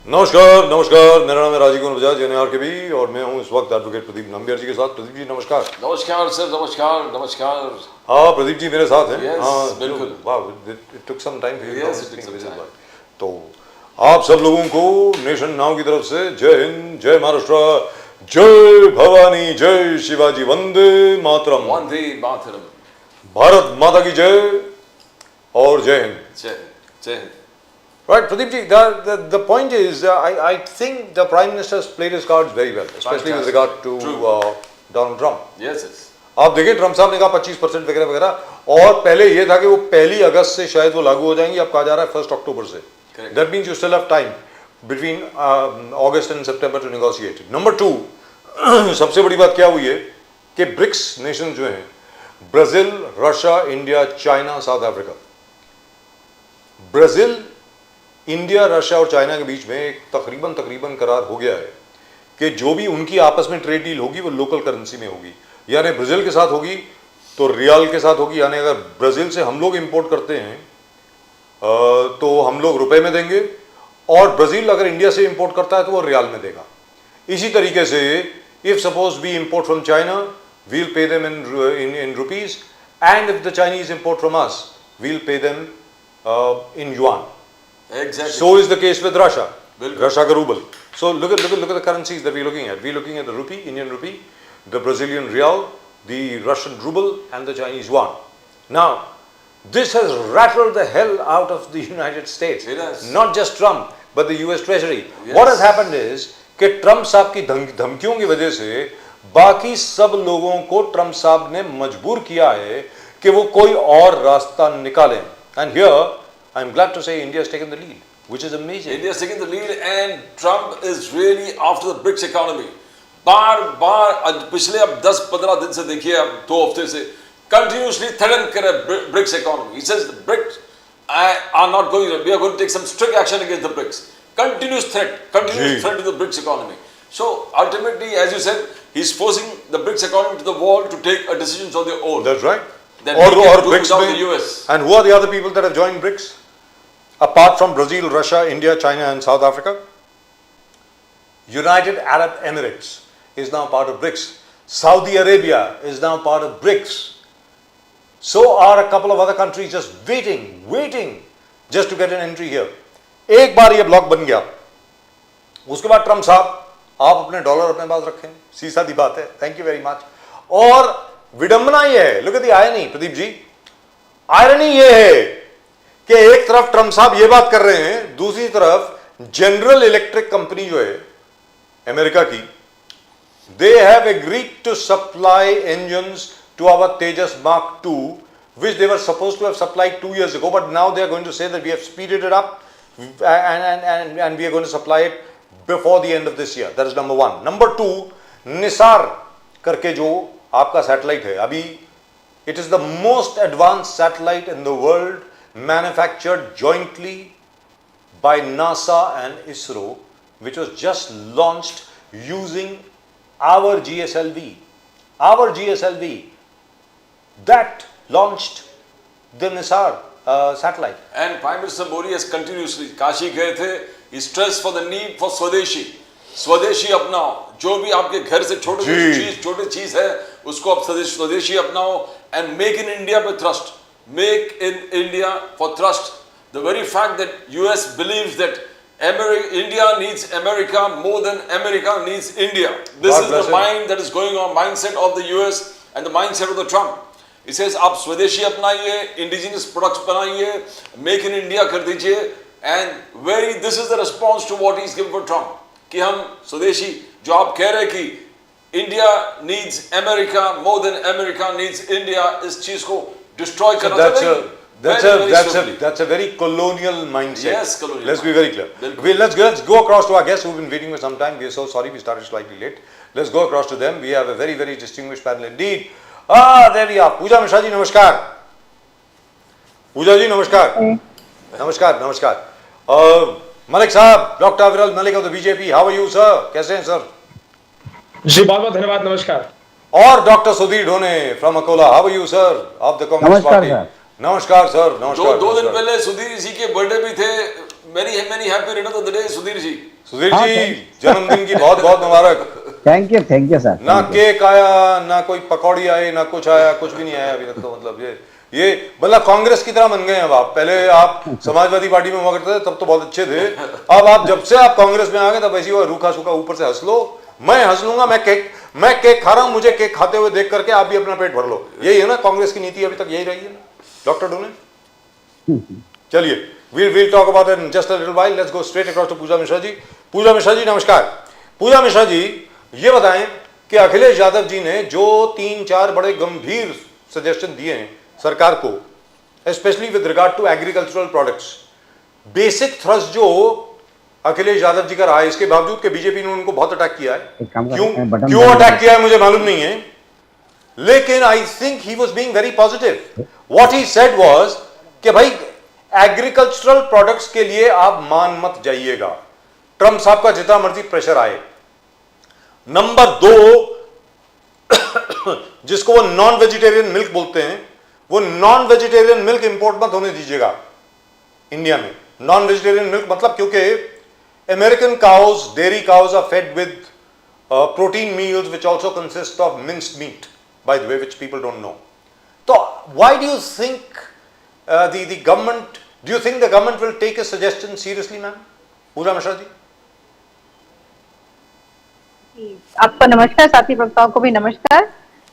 नमस्कार नमस्कार, मेरा नाम है राजीव कुमार बजाज एनआर के भी, और मैं हूं इस वक्त एडवोकेट प्रदीप नंबियार जी के साथ। प्रदीप जी नमस्कार। नमस्कार सर, नमस्कार नमस्कार। हाँ प्रदीप जी मेरे साथ हैं। Yes, हाँ बिल्कुल। वाह, it took some time. Yes, it took some time. तो आप सब लोगों को नेशन नाउ की तरफ से जय हिंद, जय महाराष्ट्र, जय भवानी, जय शिवाजी, वंदे मातरम, वंदे मातरम, भारत माता की जय और जय हिंद। जय जय Hind. Right, Pradeep ji, the point is, I think the Prime Minister has played his cards very well, especially with regard to Donald Trump. Yes, yes. आप देखिए, ट्रम्प साहब ने कहा 25% वगैरह वगैरह, और पहले ये था कि वो 1 अगस्त से शायद वो लागू हो जाएंगी, अब कहा जा रहा है 1 अक्टूबर से। That means you still have time between August and September to negotiate. Number 2, सबसे बड़ी बात क्या हुई है कि ब्रिक्स नेशन जो हैं, Brazil, Russia, India, China, south Africa. Brazil, India, Russia और चाइना के बीच में एक तकरीबन करार हो गया है कि जो भी उनकी आपस में ट्रेड डील होगी वो लोकल करेंसी में होगी। यानी ब्राजील के साथ होगी तो रियाल के साथ होगी, यानी अगर ब्राजील से हम लोग इंपोर्ट करते हैं तो हम लोग रुपए में देंगे, और ब्राजील अगर इंडिया से इंपोर्ट करता है तो वो रियाल में देगा। इसी तरीके से if suppose we import from China, we will pay them in rupees, and if the Chinese import from us, we will pay them in yuan. Exactly. So is the case with Russia. Bilkul. Russia ka ruble. So look at the currencies that we're looking at. We're looking at the rupee, Indian rupee, the Brazilian real, the Russian ruble, and the Chinese yuan. Now, this has rattled the hell out of the United States. It has. Not just Trump, but the US Treasury. Yes. What has happened is कि Trump साहब की धमकियों की वजह से बाकी सब लोगों को ट्रम्प साहब ने मजबूर किया है कि वो कोई और रास्ता निकालें. And here I'm glad to say India has taken the lead, which is amazing. India is taking the lead and Trump is really after the BRICS economy. बार पिछले अब 10-15 दिन से देखिए, अब 2 हफ्ते से continuously threaten करे BRICS economy. He says the BRICS are not going. We are going to take some strict action against the BRICS. Continuous threat to the BRICS economy. So ultimately, as you said, he's forcing the BRICS economy to the wall to take a decisions on their own. That's right. That or BRICS without the US. And who are the other people that have joined BRICS? Apart from Brazil, Russia, India, China and South Africa, United Arab Emirates is now part of BRICS. Saudi Arabia is now part of BRICS. So are a couple of other countries just waiting just to get an entry here. एक बार ये block बन गया, उसके बाद Trump साहब आप अपने dollar अपने पास रखें, सीधी सादी बात है, थैंक यू वेरी मच। और विडंबना ये है, look at the irony Pradeep ji, irony ये है कि एक तरफ ट्रम्प साहब ये बात कर रहे हैं, दूसरी तरफ जनरल इलेक्ट्रिक कंपनी जो है अमेरिका की, they have agreed to supply engines to our Tejas mark 2 which they were supposed to have supplied 2 years ago, but now they are going to say that we have speeded it up and we are going to supply it before the end of this year. That is number 1. Number 2, Nisar करके जो आपका satellite है, अभी it is the most advanced satellite in the world, manufactured jointly by NASA and ISRO, which was just launched using our GSLV. Our GSLV that launched the Nisar satellite. And Prime Minister Modi has continuously, Kashi गए थे, he stressed for the need for स्वदेशी अपनाओ, जो भी आपके घर से छोटे चीज है उसको आप स्वदेशी अपनाओ, and make in India पे thrust, make in India for thrust. The very fact that US believes that India needs America more than America needs India. This is the mind that is going on, mindset of the US and the mindset of the Trump. He says आप स्वदेशी अपनाइए, indigenous products बनाइए, make in India कर दीजिए, and this is the response to what he is given for Trump कि हम स्वदेशी, जो आप कह रहे कि India needs America more than America needs India, इस चीज को डिस्ट्रॉय करना चाहिए। That's a very colonial mindset. Yes, colonial. Let's be very clear. Let's go across to our guests who've been waiting for some time. We are so sorry we started slightly late. Let's go across to them. We have a very, very distinguished panel indeed. there we are. पूजा मिश्रा जी नमस्कार। पूजा जी नमस्कार। नमस्कार। मलिक साहब, doctor Viral Malik of the BJP, how are you sir? कैसे हैं sir? जी बहुत बहुत धन्यवाद, नमस्कार। और doctor Sudhir Dhone from Akola, how are you sir of the Congress party? नमस्कार सर। नमस्कार। 2 दिन पहले सुधीर जी के बर्थडे भी थे, Many many happy return of the day, Sudhir ji. Sudhir हाँ, जी thank- जन्मदिन की बहुत बहुत मुबारक। Thank you sir. ना केक आया, ना कोई पकौड़ी आई, ना कुछ आया, कुछ भी नहीं आया अभी तक। तो मतलब ये मतलब कांग्रेस की तरह बन गए हैं अब आप। पहले आप समाजवादी पार्टी में हुआ करते थे तब तो बहुत अच्छे थे, अब आप जब से आप कांग्रेस में आ गए तब ऐसी हुआ रूखा सूखा ऊपर से हंस लो। मैं हंस लूंगा, मैं केक खा रहा हूं, मुझे केक खाते हुए देख करके आप भी अपना पेट भर लो। यही है ना कांग्रेस की नीति, अभी तक यही रही है ना डॉक्टर डोने। चलिए, we'll talk about it in just a little while. Let's go straight across to पूजा मिश्रा जी। पूजा मिश्रा जी नमस्कार। पूजा मिश्रा जी ये बताएं कि अखिलेश यादव जी ने जो 3-4 बड़े गंभीर सजेशन दिए हैं सरकार को, specially with regard to agricultural products, basic thrust जो अखिलेश यादव जी का रहा है, इसके बावजूद कि बीजेपी ने उनको बहुत अटैक किया है। एक काम करते क्यों हैं, बटन क्यों दबा अटैक दीजिए। किया है मुझे मालूम नहीं है, लेकिन I think he was being very positive. What he said was कि भाई एग्रीकल्चरल प्रोडक्ट्स के लिए आप मान मत जाइएगा, ट्रंप साहब का जितना मर्जी प्रेशर आए। नंबर 2, जिसको वो नॉन वेजिटेरियन मिल्क बोलते हैं, वो नॉन वेजिटेरियन मिल्क इंपोर्ट मत होने दीजिएगा इंडिया में। नॉन वेजिटेरियन मिल्क मतलब क्योंकि American cows, dairy cows are fed with protein meals which also consist of minced meat, by the way, which people don't know. तो why do you think the government, do you think the government will take a suggestion seriously, ma'am? पूजा मिश्रा जी। आपको नमस्कार, साथी वक्ताओं को भी नमस्कार।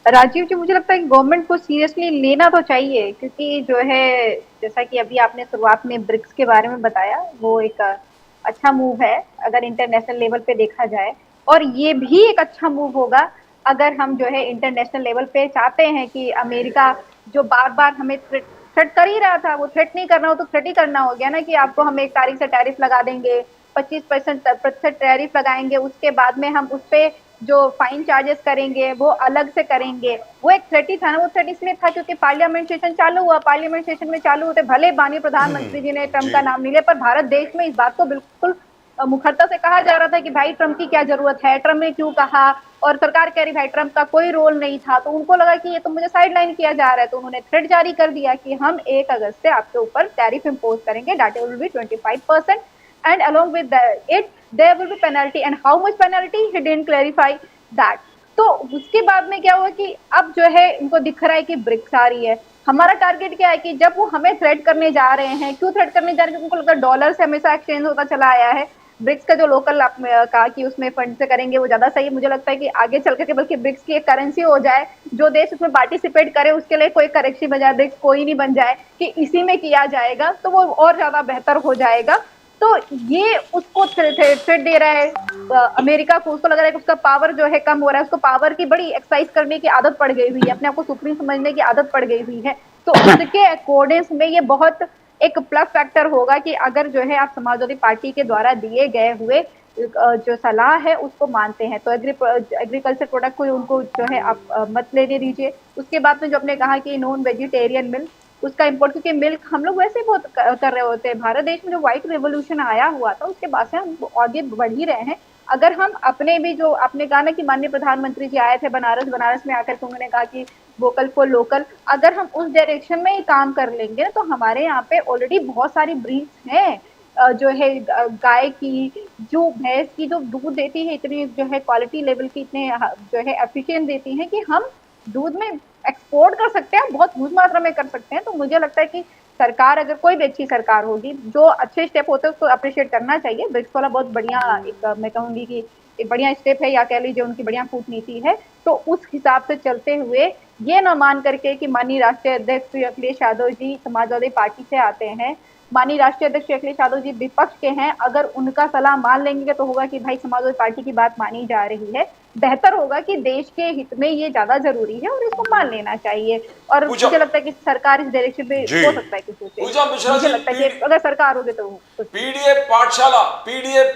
राजीव जी, मुझे लगता है कि गवर्नमेंट को सीरियसली लेना तो चाहिए, क्योंकि जो है जैसा कि अभी आपने शुरुआत में ब्रिक्स के बारे में बताया, वो एक अच्छा मूव है अगर इंटरनेशनल लेवल पे देखा जाए, और ये भी एक अच्छा मूव होगा अगर हम जो है इंटरनेशनल लेवल पे चाहते हैं कि अमेरिका जो बार बार हमें थ्रेट कर ही रहा था, वो थ्रेट नहीं करना हो तो थ्रेट ही करना हो गया ना, कि आपको हम 1 तारीख से टैरिफ लगा देंगे, 25% टैरिफ लगाएंगे, उसके बाद में हम उस पे जो फाइन चार्जेस करेंगे वो अलग से करेंगे। वो एक थ्रेट ही था ना। वो थ्रेट इसलिए था क्योंकि पार्लियामेंट सेशन चालू हुआ, पार्लियामेंट सेशन में चालू होते भले माननीय प्रधानमंत्री जी ने ट्रंप का नाम नहीं लिया, पर भारत देश में इस बात को बिल्कुल मुखरता से कहा जा रहा था कि भाई ट्रंप की क्या जरूरत है, ट्रंप ने क्यों कहा, और सरकार कह रही भाई ट्रंप का कोई रोल नहीं था। तो उनको लगा कि ये तो मुझे साइडलाइन किया जा रहा है, तो उन्होंने थ्रेट जारी कर दिया कि हम 1 अगस्त से आपके ऊपर टैरिफ इंपोज करेंगे, that will be 25%, and along with it there will be penalty, and how much penalty he didn't clarify that. तो उसके बाद में क्या हुआ कि अब जो है इनको दिख रहा है कि ब्रिक्स आ रही है। हमारा टारगेट क्या है कि जब वो हमें थ्रेट करने जा रहे हैं, क्यों थ्रेट करने जा रहे हैं, उनको लगता है डॉलर से हमेशा एक्सचेंज होता चला आया है। ब्रिक्स का जो लोकल कहा कि उसमें फंड से करेंगे वो ज्यादा सही है। मुझे लगता है कि आगे चल करके बल्कि ब्रिक्स की एक करेंसी हो जाए, जो देश उसमें पार्टिसिपेट करे उसके लिए कोई करेंसी बजाय ब्रिक्स कोई नहीं बन जाए, कि इसी में किया जाएगा तो वो और ज्यादा बेहतर हो जाएगा। तो ये उसको थ्रेट दे रहा है अमेरिका को। उसको लग रहा है कि उसका पावर जो है कम हो रहा है, उसको पावर की बड़ी एक्सरसाइज करने की आदत पड़ गई हुई है, अपने आप को सुप्रीम समझने की आदत पड़ गई हुई है। तो उसके अकॉर्डिंग्स में ये बहुत एक प्लस फैक्टर होगा कि अगर जो है आप समाजवादी पार्टी के द्वारा दिए गए हुए जो सलाह है उसको मानते हैं, तो एग्रीकल्चर प्रोडक्ट को उनको जो है आप मत लेने दीजिए। उसके बाद में जो आपने कहा कि नॉन वेजिटेरियन मिल्क, उसका इम्पोर्ट, क्योंकि मिल्क हम लोग वैसे ही बहुत कर रहे होते हैं। भारत देश में जो व्हाइट रेवोल्यूशन आया हुआ था उसके बाद से हम आगे बढ़ ही रहे हैं। अगर हम अपने भी जो आपने कहा ना कि माननीय प्रधानमंत्री जी आए थे बनारस में आकर के उन्होंने कहा कि वोकल फॉर लोकल, अगर हम उस डायरेक्शन में ही काम कर लेंगे तो हमारे यहाँ पे ऑलरेडी बहुत सारी ब्रीड्स हैं जो है गाय की, जो भैंस की जो दूध देती है, इतनी जो है क्वालिटी लेवल की, इतने जो है एफिशिएंट देती हैं कि हम दूध में एक्सपोर्ट कर सकते हैं, बहुत ह्यूज मात्रा में कर सकते हैं। तो मुझे लगता है कि सरकार, अगर कोई भी अच्छी सरकार होगी, जो अच्छे स्टेप होते हैं उसको अप्रिशिएट करना चाहिए। ब्रिक्स वाला बहुत बढ़िया एक, मैं कहूँगी कि एक बढ़िया स्टेप है, या कह लीजिए उनकी बढ़िया कूटनीति है। तो उस हिसाब से चलते हुए ये न मान करके कि माननीय राष्ट्रीय अध्यक्ष श्री अखिलेश यादव जी समाजवादी पार्टी से आते हैं, माननीय राष्ट्रीय अध्यक्ष श्री अखिलेश यादव जी विपक्ष के हैं, अगर उनका सलाह मान लेंगे तो होगा कि भाई समाजवादी पार्टी की बात मानी जा रही है। बेहतर होगा कि देश के हित में ये ज्यादा जरूरी है और इसको मान लेना चाहिए। और मुझे लगता है कि सरकार इस डायरेक्शन में हो सकता है कि सोचे। मुझे लगता है कि अगर सरकार होगी तो पीडीए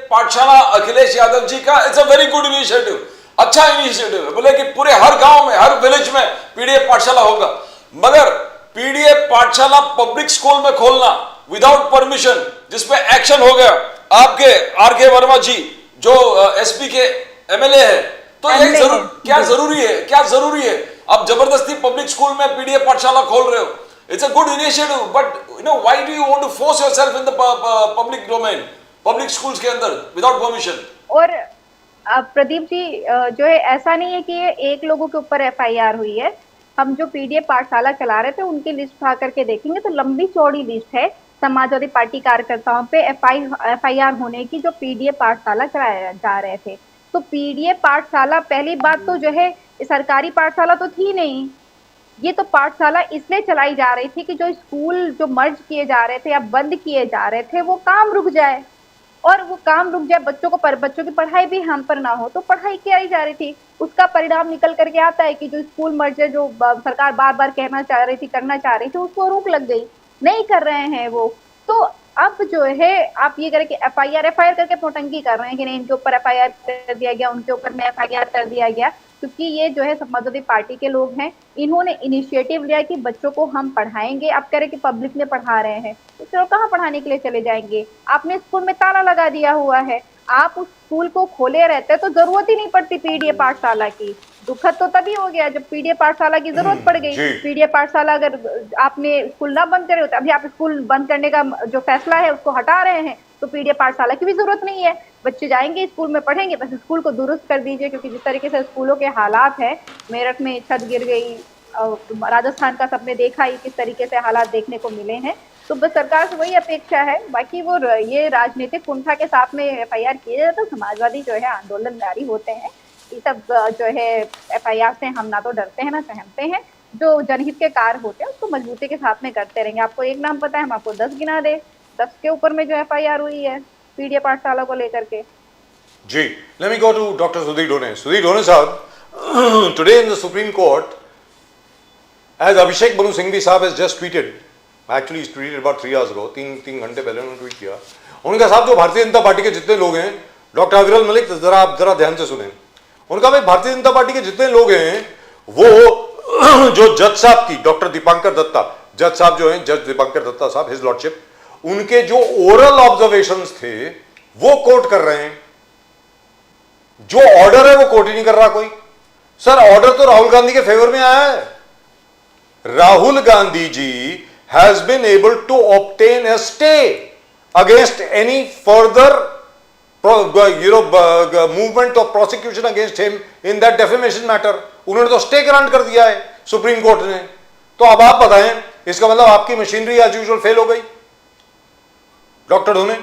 पाठशाला अखिलेश यादव जी का it's a very good initiative, अच्छा इनिशिएटिव है। बोले कि पूरे हर गांव में, हर विलेज में पीडीए पाठशाला होगा, मगर पीडीए पाठशाला पब्लिक स्कूल में खोलना विदाउट परमिशन, जिसपे एक्शन हो गया आपके आरके वर्मा जी जो एसपी के एमएलए है, तो ये क्या जरूरी है? आप जबरदस्ती पब्लिक स्कूल में पीडीए पाठशाला खोल रहे हो। It's a good initiative, but why do you want to force yourself in the public domain, public schools के अंदर without permission? और प्रदीप जी, जो है ऐसा नहीं है कि ये एक लोगों के ऊपर एफआईआर हुई है। हम जो पीडीएफ पाठशाला चला रहे थे उनकी लिस्ट उठा करके देखेंगे तो लंबी चौड़ी लिस्ट है समाजवादी पार्टी कार्यकर्ताओं पे एफआईआर होने की, जो पीडीएफ पाठशाला चलाए जा रहे थे। तो पीडीएफ पाठशाला, पहली बात तो जो है सरकारी पाठशाला तो थी नहीं, ये तो पाठशाला इसलिए चलाई जा रही थी कि जो स्कूल जो मर्ज किए जा रहे थे या बंद किए जा रहे थे वो काम रुक जाए, और वो काम रुक जाए, बच्चों की पढ़ाई भी हम पर ना हो, तो पढ़ाई कराई जा रही थी। उसका परिणाम निकल करके आता है कि जो स्कूल मर्जर जो सरकार बार बार कहना चाह रही थी, करना चाह रही थी, उसको रोक लग गई, नहीं कर रहे हैं वो। तो अब जो है आप ये करें कि एफआईआर करके नोटंकी कर रहे हैं कि नहीं इनके ऊपर एफआईआर कर दिया गया, उनके ऊपर में एफआईआर कर दिया गया, क्योंकि ये जो है समाजवादी पार्टी के लोग हैं, इन्होंने इनिशिएटिव लिया कि बच्चों को हम पढ़ाएंगे। आप कह रहे कि पब्लिक में पढ़ा रहे हैं, तो चलो कहाँ पढ़ाने के लिए चले जाएंगे? आपने स्कूल में ताला लगा दिया हुआ है, आप उस स्कूल को खोले रहते तो जरूरत ही नहीं पड़ती पीडीएफ पाठशाला की। दुखद तो तभी हो गया जब पीडीएफ पाठशाला की जरूरत पड़ गई। पीडीएफ पाठशाला अगर आपने स्कूल ना बंद करे होते, अभी आप स्कूल बंद करने का जो फैसला है उसको हटा रहे हैं, तो पीडीएफ पाठशाला की भी जरूरत नहीं है। बच्चे जाएंगे स्कूल में पढ़ेंगे, बस स्कूल को दुरुस्त कर दीजिए, क्योंकि जिस तरीके से स्कूलों के हालात है, मेरठ में छत गिर गई, राजस्थान का सबने देखा ही किस तरीके से हालात देखने को मिले हैं। तो बस सरकार से वही अपेक्षा है, बाकी वो ये राजनीतिक कुंठा के साथ में एफआईआर किए जाए तो समाजवादी जो है आंदोलन जारी होते हैं। ये सब जो है एफआईआर से हम ना तो डरते हैं ना सहमते हैं, जो जनहित के कार्य होते हैं उसको मजबूती के साथ में करते रहेंगे। आपको एक नाम पता है, हम आपको 10 गिना दे, 10 के ऊपर में जो एफआईआर हुई है पीडीएफ पाठशाला को लेकर के। जी, let me go to Dr. Sudhir Done. Sudhir Done sahab, today in the Supreme Court, as Abhishek Manu Singhvi sahab has just tweeted, actually he's tweeted about 3 hours ago, 3 घंटे पहले उन्होंने tweet किया। उनका साहब जो भारतीय जनता पार्टी के जितने लोग हैं, डॉक्टर अविरल मलिक जरा ध्यान से सुने। उनका भाई भारतीय जनता पार्टी के जितने लोग हैं वो जो जज साहब की, डॉक्टर दीपांकर दत्ता, जज साहब जो हैं, जज दीपांकर दत्ता साहब, हिज लॉर्डशिप, उनके जो ओरल ऑब्जर्वेशंस थे वो कोट कर रहे हैं। जो ऑर्डर है वो कोट ही नहीं कर रहा कोई। सर, ऑर्डर तो राहुल गांधी के फेवर में आया है। Rahul Gandhi ji has been able to obtain a stay against any further movement of prosecution against him in that defamation matter. उन्होंने तो स्टे ग्रांट कर दिया है सुप्रीम कोर्ट ने। तो अब आप बताएं, इसका मतलब आपकी मशीनरी एज यूजुअल फेल हो गई? डॉक्टर ढोने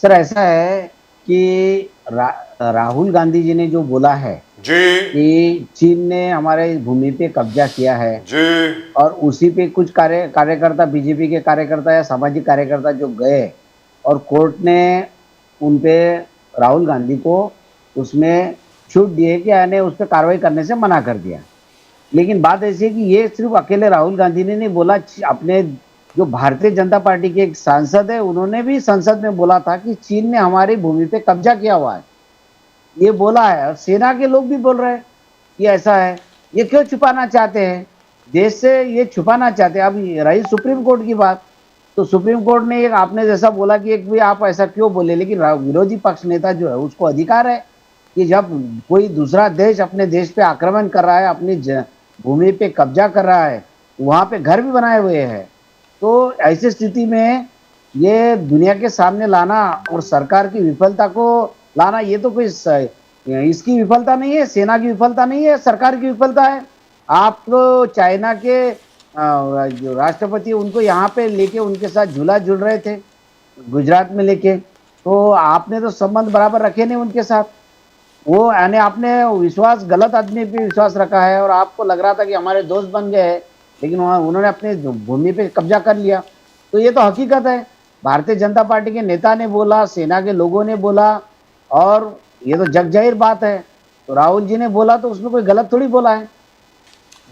सर, ऐसा है कि राहुल गांधी जी ने जो बोला है जी कि चीन ने हमारे भूमि पे कब्जा किया है जी, और उसी पे कुछ कार्यकर्ता, बीजेपी के कार्यकर्ता या सामाजिक कार्यकर्ता जो गए और कोर्ट ने उन पे राहुल गांधी को उसमें छूट दी है कि यानी उस पर कार्रवाई करने से मना कर दिया। लेकिन बात ऐसी है कि ये सिर्फ अकेले राहुल गांधी ने नहीं बोला, अपने जो भारतीय जनता पार्टी के एक सांसद है उन्होंने भी संसद में बोला था कि चीन ने हमारी भूमि पे कब्जा किया हुआ है, ये बोला है। और सेना के लोग भी बोल रहे हैं कि ऐसा है। ये क्यों छुपाना चाहते हैं? देश से ये छुपाना चाहते हैं। अब रही सुप्रीम कोर्ट की बात, तो सुप्रीम कोर्ट ने एक, आपने जैसा बोला कि एक भी आप ऐसा क्यों बोले, लेकिन विरोधी पक्ष नेता जो है उसको अधिकार है कि जब कोई दूसरा देश अपने देश पे आक्रमण कर रहा है, अपनी भूमि पे कब्जा कर रहा है, वहाँ पे घर भी बनाए हुए हैं, तो ऐसी स्थिति में ये दुनिया के सामने लाना और सरकार की विफलता को लाना, ये तो कोई इसकी विफलता नहीं है, सेना की विफलता नहीं है, सरकार की विफलता है। आप तो चाइना के जो राष्ट्रपति उनको यहाँ पे लेके उनके साथ झूला झूल रहे थे गुजरात में लेके, तो आपने तो संबंध बराबर रखे नहीं उनके साथ। वो यानी आपने विश्वास गलत आदमी पे विश्वास रखा है और आपको लग रहा था कि हमारे दोस्त बन गए हैं, लेकिन उन्होंने अपने भूमि पे कब्जा कर लिया। तो ये तो हकीकत है। भारतीय जनता पार्टी के नेता ने बोला, सेना के लोगों ने बोला, और ये तो जगजाहिर बात है। तो राहुल जी ने बोला तो उसमें कोई गलत थोड़ी बोला है।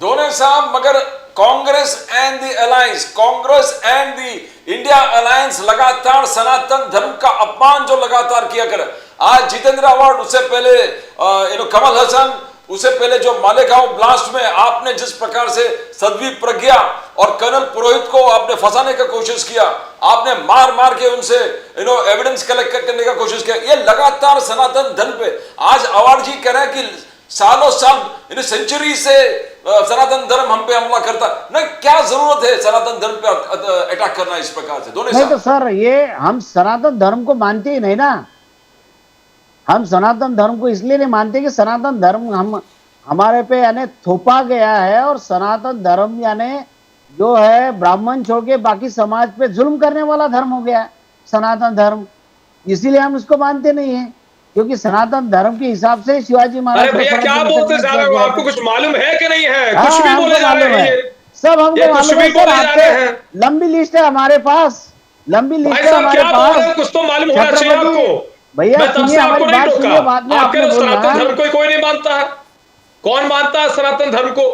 दोनों साहब, मगर Congress and the alliance, Congress and the India alliance लगातार सनातन धर्म का अपमान जो लगातार किया करे। आज जितेंद्र अवार्ड, उससे पहले कमल हसन, उससे पहले जो मालेगांव ब्लास्ट में आपने जिस प्रकार से सदवी प्रज्ञा और कर्नल पुरोहित को आपने फंसाने का कोशिश किया, आपने मार मार के उनसे एविडेंस कलेक्ट करने का कोशिश किया, ये लगातार सनातन धर्म पे। आज अवार्ड जी कह रहे हैं कि सालों साल, सेंचुरी से सनातन धर्म हम पे हमला करता। नहीं, क्या जरूरत है सनातन धर्म पे अटैक करना इस प्रकार से? दोनों नहीं तो साहब, सर, ये हम सनातन धर्म को मानते ही नहीं ना। हम सनातन धर्म को इसलिए नहीं मानते कि सनातन धर्म हमारे पे यानी थोपा गया है, और सनातन धर्म यानी जो है ब्राह्मण छोड़ के बाकी समाज पे जुल्म करने वाला धर्म हो गया सनातन धर्म। इसीलिए हम इसको मानते नहीं है, क्योंकि सनातन धर्म के हिसाब से शिवाजी महाराज अरे भैया क्या बोलते जा रहे हो? आपको कुछ मालूम है कि नहीं है? कुछ भी बोले जा रहे हैं ये। सब हमको ये कुछ मालूम भी है सर। बोले जा रहे आपके हैं। लंबी लिस्ट है हमारे पास, लंबी भाई लिस्ट है साहब हमारे क्या बोल रहे हैं? पास। कुछ तो मालूम होना चाहिए छत्रपति आपको। भैया मैं तब सुनिए, से आपको हमारी नहीं बात टोका। सुनिए, बाद में आपके आपने तो बोलना। सनातन धर्म को कोई नहीं मानता है। कौन मानता है सनातन धर्म को?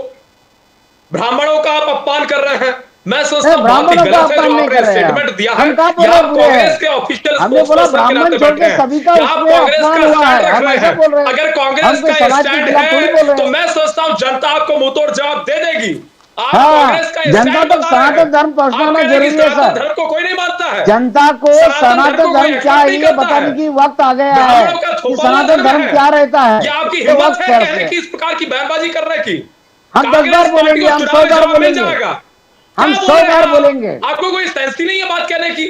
ब्राह्मणों का आप अपमान कर रहे हैं। मैं सोचता हूं बहुत ही ब्राह्मणों का गलत है अपमान जो नहीं आपने कर रहे हैं। स्टेटमेंट दिया है। हम कहाँ बोल या रहे आप बुरे हैं? कांग्रेस के ऑफिशियल हमने बोला स्पोक्सपर्सन के ब्राह्मण नाते छोड़ बैठे के हैं, सभी का या आप उसमें कांग्रेस अपमान का हुआ स्टैंड है, रख हम रहे ऐसा बोल रहे हैं। हैं। अगर हम कांग्रेस कोई का समाज के स्टैंड खिलाफ थोड़ी बोल है रहे तो हैं। मैं सोचता हूं जनता आपको मुंहतोड़ जवाब दे देगी। आप हाँ, कांग्रेस का जनता स्टैंड तक बता रहे सनातन हैं। धर्म आप पहुंचाना कह रहे हैं कि जरूरी है सनातन सर। धर्म को कोई नहीं मानता है। जनता को सनातन को कोई धर्म क्या एक्सेप्ट है नहीं ये करता बताने है। की वक्त आ गया है ब्राह्मणों का कि थोपा सनातन धर्म है। क्या रहता है। ये आपकी ये हिम्मत वक्त है सर कहने से की, इस प्रकार की बयानबाजी करने की? हम 10 कांग्रेस बार पार्टी बोलेंगे, को हम 100 चुनावी बार जवाब मिल बोलेंगे, जाएगा। हम क्या 100 बोल रहे बार हैं बोलेंगे, आप? आपको कोई सेंस ही नहीं है बात कहने की?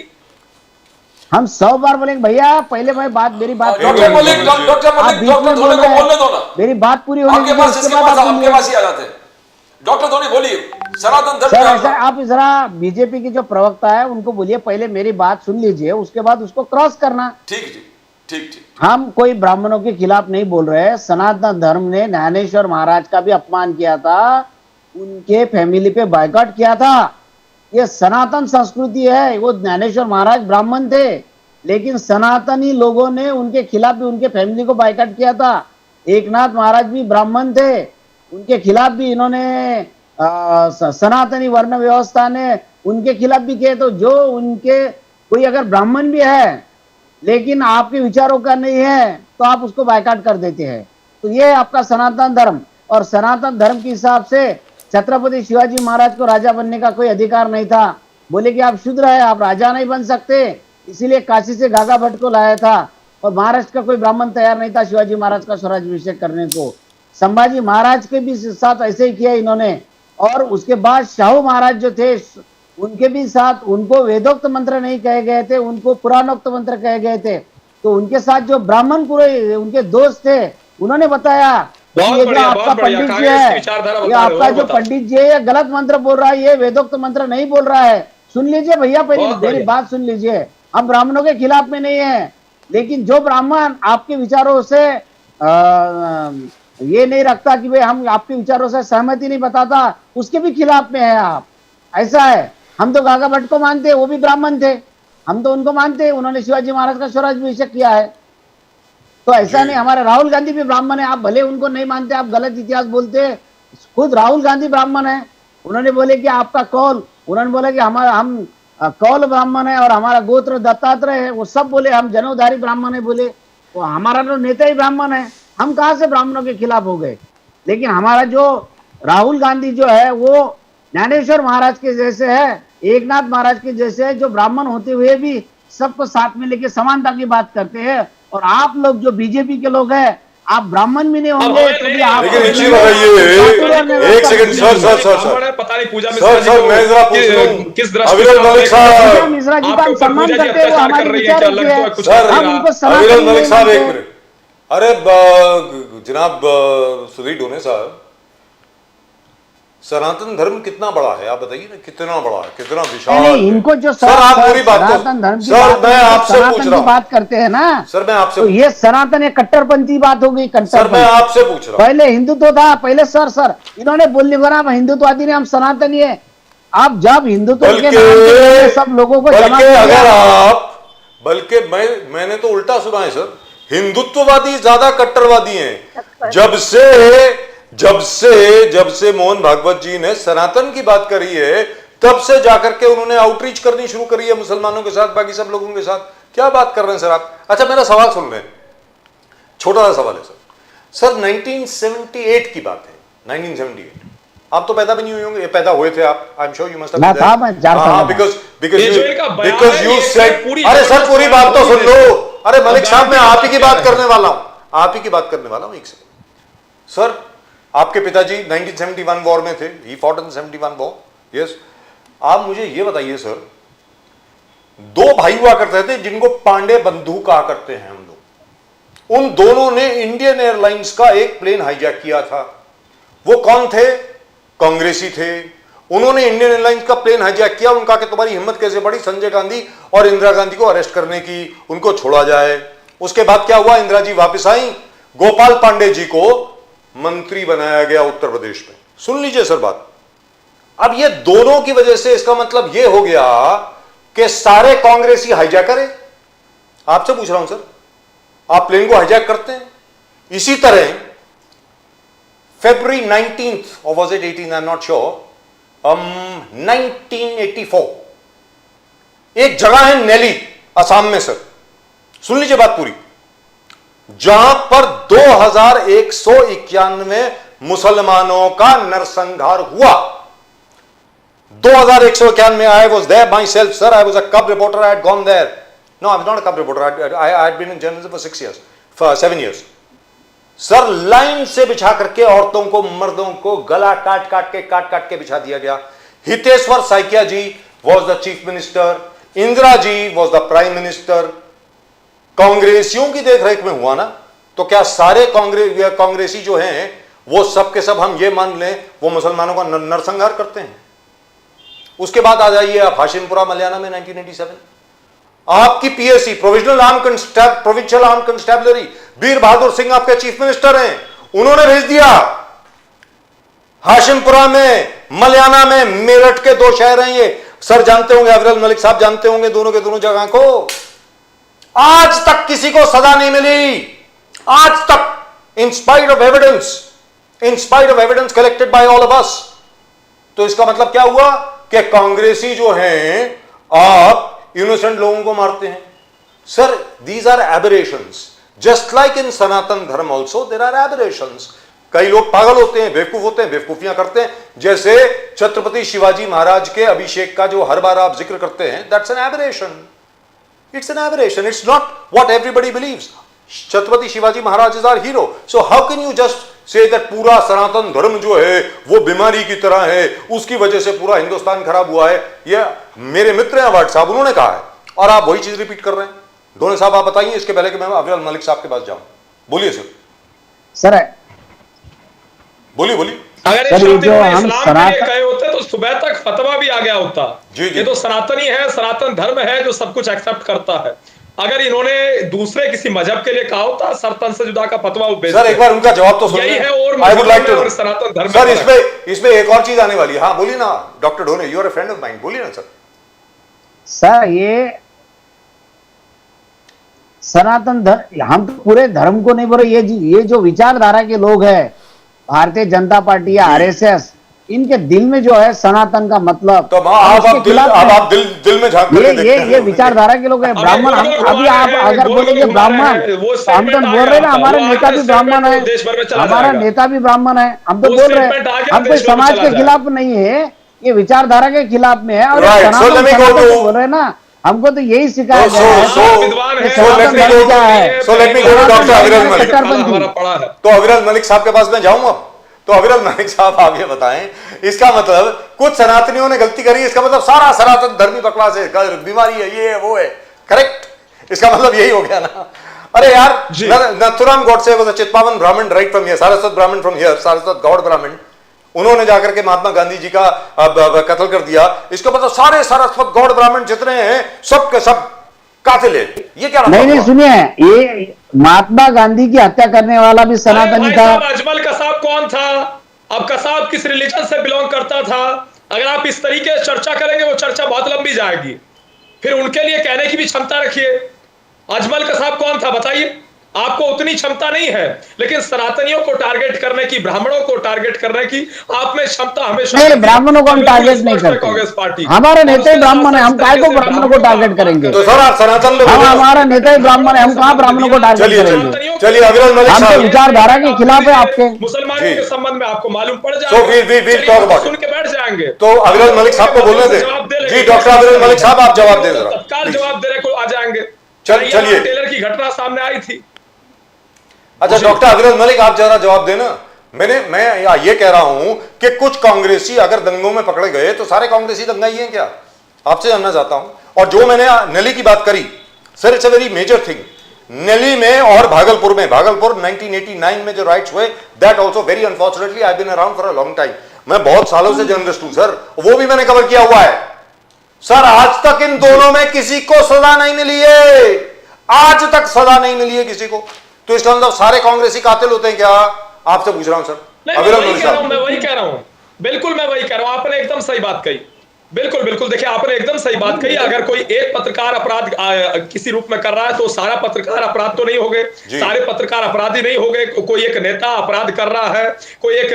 हम 100 बार बोलेंगे। भैया पहले मैं मेरी बात पूरी डॉक्टर होने मलिक, दीजिए। डॉक्टर आप मलिक, बीच डॉक्टर में धोनी बोल को रहे हैं, बोलने दो ना। मेरी बात पूरी होने आपके दीजिए, पास उसके इसके बाद पास आप आपके बोलिए। पास ही आ जाते हैं। डॉक्टर धोनी बोलिए, सनातन धर्म सर क्या ऐसा है? आप जरा बीजेपी की जो प्रवक्ता है उनको बोलिए पहले मेरी बात सुन लीजिए, उसके बाद उसको क्रॉस करना। ठीक ठीक ठीक ठीक। हम कोई ब्राह्मणों के खिलाफ नहीं बोल रहे हैं। सनातन धर्म ने ज्ञानेश्वर महाराज का भी अपमान किया था, उनके फैमिली पे बायकॉट किया था। ये सनातन संस्कृति है। वो ज्ञानेश्वर महाराज ब्राह्मण थे, लेकिन सनातनी लोगों ने उनके खिलाफ भी उनके फैमिली को बायकॉट किया था। एकनाथ महाराज भी ब्राह्मण थे, उनके खिलाफ भी इन्होंने सनातनी वर्ण व्यवस्था ने उनके खिलाफ भी किए। तो जो उनके कोई अगर ब्राह्मण भी है लेकिन आपके विचारों का नहीं है तो आप उसको बायकॉट कर देते हैं। तो ये है आपका सनातन धर्म। और सनातन धर्म के हिसाब से छत्रपति शिवाजी महाराज को राजा बनने का कोई अधिकार नहीं था। बोले कि आप शूद्र है, आप राजा नहीं बन सकते, इसीलिए काशी से गागा भट्ट को लाया था। और महाराष्ट्र का कोई ब्राह्मण तैयार नहीं था शिवाजी महाराज का स्वराज्याभिषेक करने को। संभाजी महाराज के भी साथ ऐसे ही किया इन्होंने। और उसके बाद शाहू महाराज जो थे उनके भी साथ, उनको वेदोक्त मंत्र नहीं कहे गए थे, उनको पुराणोक्त मंत्र कहे गए थे। तो उनके साथ जो ब्राह्मण पूरे उनके दोस्त थे उन्होंने बताया कि ये जो आपका पंडित जी है, ये आपका जो पंडित जी है ये गलत मंत्र बोल रहा है, ये वेदोक्त मंत्र नहीं बोल रहा है। सुन लीजिए भैया, पहले मेरी बात सुन लीजिए। हम ब्राह्मणों के खिलाफ में नहीं है, लेकिन जो ब्राह्मण आपके विचारों से ये नहीं रखता कि भाई हम आपके विचारों से सहमति नहीं बताता, उसके भी खिलाफ में है आप। ऐसा है। हम तो गागा भट्ट को मानते हैं, वो भी ब्राह्मण थे, हम तो उनको मानते हैं, उन्होंने शिवाजी महाराज का स्वराज्याभिषेक किया है। तो ऐसा नहीं, हमारे राहुल गांधी भी ब्राह्मण है। आप भले उनको नहीं मानते, आप गलत इतिहास बोलते हैं। खुद राहुल गांधी ब्राह्मण है, उन्होंने बोले कि आपका कौल, उन्होंने बोला कि हम कौल ब्राह्मण है और हमारा गोत्र दत्तात्रेय है। वो सब बोले हम जनेऊधारी ब्राह्मण है, बोले वो हमारा तो नेता ही ब्राह्मण है। हम कहाँ से ब्राह्मणों के खिलाफ हो गए? लेकिन हमारा जो राहुल गांधी जो है वो ज्ञानेश्वर महाराज के जैसे है, एकनाथ महाराज के जैसे है, जो ब्राह्मण होते हुए भी सबको साथ में लेके समानता की बात करते हैं। और आप लोग जो बीजेपी के लोग हैं, आप ब्राह्मण भी नहीं होंगे तो भी आप लेकिन एक चीज बताइए, एक सेकंड सर पता नहीं पूजा सर मैं जरा पूछ लूं, किस अविरल मलिक साहब, मिश्रा जी का हम सम्मान करते हैं, वो हमारे विचार होते हैं। सर हम उनको अविरल सनातनी मलिक साहब नहीं एक मानते। मिनट। अरे जनाब सुधीर डोने साहब, सनातन धर्म कितना बड़ा है आप बताइए ना, कितना बड़ा है, कितना विशाल है। इनको जो सर आप पूरी बात तो सनातन धर्म की सर मैं आपसे पूछ सनातन रहा की हूँ बात करते हैं ना, सर मैं आपसे तो ये सनातन एक कट्टरपंथी बात हो गई। सर मैं कट्टरपंथी आपसे पूछ रहा हूँ। पहले हिंदुत्व था, पहले सर इन्होंने बोलने को ना हम हिंदुत्ववादी नहीं, हम सनातनी है। आप जब हिंदुत्व के नाम पे सब लोगों को जमा अगर आप मैंने तो उल्टा सुना है सर, हिंदुत्ववादी ज्यादा कट्टरवादी हैं। जब से मोहन भागवत जी ने सनातन की बात करी है, तब से जाकर के उन्होंने आउटरीच करनी शुरू करी है मुसलमानों के साथ, बाकी सब लोगों के साथ। क्या बात कर रहे हैं सर आप? अच्छा मेरा सवाल सुन रहे हैं, छोटा सा सवाल है सर 1978 की बात है, 1978 आप तो पैदा भी नहीं हुए होंगे, पैदा हुए थे आप, I am sure you must have been because you said, अरे सर पूरी बात तो सुन लो। अरे मलिक साहब मैं आप ही की बात करने वाला हूं, एक सेकंड। सर आपके पिताजी 1971 वॉर में थे, he fought in 71 war, yes, आप मुझे ये बताइए सर, दो भाई हुआ करते थे जिनको पांडे बंधु कहा करते हैं हम लोग, उन दोनों ने इंडियन एयरलाइंस का एक प्लेन हाईजैक किया था। वो कौन थे? कांग्रेसी थे। उन्होंने इंडियन एयरलाइंस का प्लेन हाईजैक किया। उनका कि तुम्हारी हिम्मत कैसे बढ़ी संजय गांधी और इंदिरा गांधी को अरेस्ट करने की, उनको छोड़ा जाए। उसके बाद क्या हुआ? इंदिरा जी वापस आई, गोपाल पांडे जी को मंत्री बनाया गया उत्तर प्रदेश में। सुन लीजिए सर बात, अब ये दोनों की वजह से इसका मतलब ये हो गया कि सारे कांग्रेसी हाईजैकर है। आपसे पूछ रहा हूं सर, आप प्लेन को हाईजैक करते हैं? इसी तरह February 19th or was it 18th, I'm not sure, 1984 एक जगह है नेली, असम में सर, सुन लीजिए बात पूरी, जहां पर 2191 मुसलमानों का नरसंहार हुआ। 2191 में I was there myself, sir. I was a cub reporter. I had gone there. No, I was not a cub reporter. I had been in journalism for 6 years, for 7 years. Sir line से बिछा करके औरतों को, मर्दों को गला काट काट के बिछा दिया गया। Hiteshwar Saikia ji was the chief minister, Indira ji was the prime minister. कांग्रेसियों की देखरेख में हुआ ना, तो क्या सारे कांग्रेसी जो हैं वो सब के सब हम ये मान लें वो मुसलमानों का नरसंहार करते हैं? उसके बाद आ जाइए आप हाशिमपुरा मलयाना में 1987, आपकी पीएससी प्रोविजनल प्रोविंशियल आर्म कंस्टेबलरी, वीर बहादुर सिंह आपके चीफ मिनिस्टर हैं, उन्होंने भेज दिया हाशिमपुरा में, मलयाना में, मेरठ के 2 शहर हैं ये, सर जानते होंगे, अविरल मलिक साहब जानते होंगे दोनों के दोनों जगह को। आज तक किसी को सजा नहीं मिली, आज तक, in spite of evidence collected by all of us. तो इसका मतलब क्या हुआ कि कांग्रेसी जो हैं आप इनोसेंट लोगों को मारते हैं। Sir these are aberrations, just like in Sanatan Dharma also there are aberrations. कई लोग पागल होते हैं, बेवकूफ होते हैं, बेवकूफियां करते हैं, जैसे छत्रपति शिवाजी महाराज के अभिषेक का जो हर बार आप जिक्र करते हैं, that's an aberration, it's an aberration, it's not what everybody believes. Chhatrapati Shivaji Maharaj is our hero, so how can you just say that पूरा सनातन धर्म जो है वो बीमारी की तरह है, उसकी वजह से पूरा हिंदुस्तान खराब हुआ है? ये मेरे मित्र हैं अवार्ड साहब, उन्होंने कहा है, और आप वही चीज रिपीट कर रहे हैं। दोनों साहब आप बताइए इसके पहले कि मैं अविरल मलिक साहब के पास जाऊं। बोलिए सर। सर बोलिए। अगर सर, ये जो हम इस्लाम के लिए गए होते तो सुबह तक फतवा भी आ गया होता। जी। ये तो सनातनी है, सनातन धर्म है जो सब कुछ एक्सेप्ट करता है। अगर इन्होंने दूसरे किसी मजहब के लिए कहा होता सरतन से जुदा का फतवा वो सर एक बार उनका जवाब तो यही है। और आई वुड लाइक टू सनातन धर्म सर इसमें एक और चीज आने वाली है। हाँ बोलिए ना doctor Dhone, you are a friend of mine, बोलिए ना सर। सर ये सनातन धर्म, हम तो पूरे धर्म को नहीं बोल रहे, ये जो विचारधारा के लोग हैं, भारतीय जनता पार्टी या आरएसएस, इनके दिल में जो है सनातन का मतलब, तो आप दिल में झांक ये विचारधारा के लोग हैं। ब्राह्मण, हम अभी आप अगर बोलेंगे ब्राह्मण, हम तो बोल रहे हैं ना, हमारा नेता भी ब्राह्मण है, हमारा नेता भी ब्राह्मण है, हम तो बोल रहे हैं हम कोई समाज के खिलाफ नहीं है, ये विचारधारा के खिलाफ में है। और बोल रहे हैं ना, हमको तो यही सिखाया गया है। तो अविरल मलिक साहब के पास मैं जाऊंगा, तो अविरल मलिक साहब आप ये बताएं, इसका मतलब कुछ सनातनियों ने गलती करी, इसका मतलब सारा सनातन धर्मी बकवास है, बीमारी है, ये है वो है, करेक्ट? इसका मतलब यही हो गया ना। अरे यार, नथुराम गॉडसे वाज अ चित्पावन ब्राह्मण राइट फ्रॉम हियर, सारस्वत ब्राह्मण फ्रॉम हियर, सारस्वत गौड़ ब्राह्मण, उन्होंने जाकर के महात्मा गांधी जी का कत्ल कर दिया। इसका मतलब सारे सारस्वत गौड़ ब्राह्मण जितने हैं सब के सब कातिल है। ये क्या? नहीं सुनिए, ये महात्मा गांधी की हत्या करने वाला भी सनातनी था। अजमल कसाब कौन था? अब कसाब किस रिलीजन से बिलोंग करता था? अगर आप इस तरीके से चर्चा करेंगे वो चर्चा बहुत लंबी जाएगी, फिर उनके लिए कहने की भी क्षमता रखिए। अजमल कसाब कौन था बताइए? आपको उतनी क्षमता नहीं है, लेकिन सनातनियों को टारगेट करने की, ब्राह्मणों को टारगेट करने की आप में क्षमता हमेशा। नहीं, ब्राह्मणों को हम टारगेट नहीं करते, कांग्रेस पार्टी, हमारे नेता ही ब्राह्मण है, हम काय को ब्राह्मणों को टारगेट करेंगे? तो सर आप सनातन लोग, हमारा नेता ही ब्राह्मण है, हम कहाँ ब्राह्मणों को टारगेट करेंगे? चलिए अविरल मलिक साहब, हम तो विचारधारा के खिलाफ है आपके। मुसलमानों के संबंध में आपको मालूम पड़ जाएगा, सुन के बैठ जाएंगे। तो अविरल मलिक साहब को बोलने दे। जी डॉक्टर अविरल मलिक साहब आप जवाब दे, तत्काल जवाब देने को आ जाएंगे। चलिए, टेलर की घटना सामने आई थी। अच्छा डॉक्टर अविरल मलिक आप जरा जवाब देना, मैं ये कह रहा हूं कि कुछ कांग्रेसी अगर दंगों में पकड़े गए तो सारे कांग्रेसी दंगाई हैं क्या? आपसे जानना चाहता हूं। और जो मैंने नेली की बात करी, sir it's a very major thing. Nellie में और भागलपुर में, भागलपुर 1989 में जो राइट्स हुए, that also very unfortunately I been around for a long time. मैं बहुत सालों से जर्नलिस्ट हूं सर, वो भी मैंने कवर किया हुआ है सर। आज तक इन दोनों में किसी को सजा नहीं मिली है, आज तक सजा नहीं मिली है किसी को। तो इसका मतलब सारे कांग्रेसी कातिल होते हैं क्या? आपसे पूछ रहा हूं सर। नहीं, मैं वही कह रहा हूं, बिल्कुल मैं वही कह रहा हूं। आपने एकदम सही बात कही, बिल्कुल बिल्कुल। देखिए आपने एकदम सही बात कही। अगर कोई एक पत्रकार अपराध किसी रूप में कर रहा है तो सारा पत्रकार अपराध तो नहीं हो गए, सारे पत्रकार अपराधी नहीं हो गए। कोई एक नेता अपराध कर रहा है, कोई एक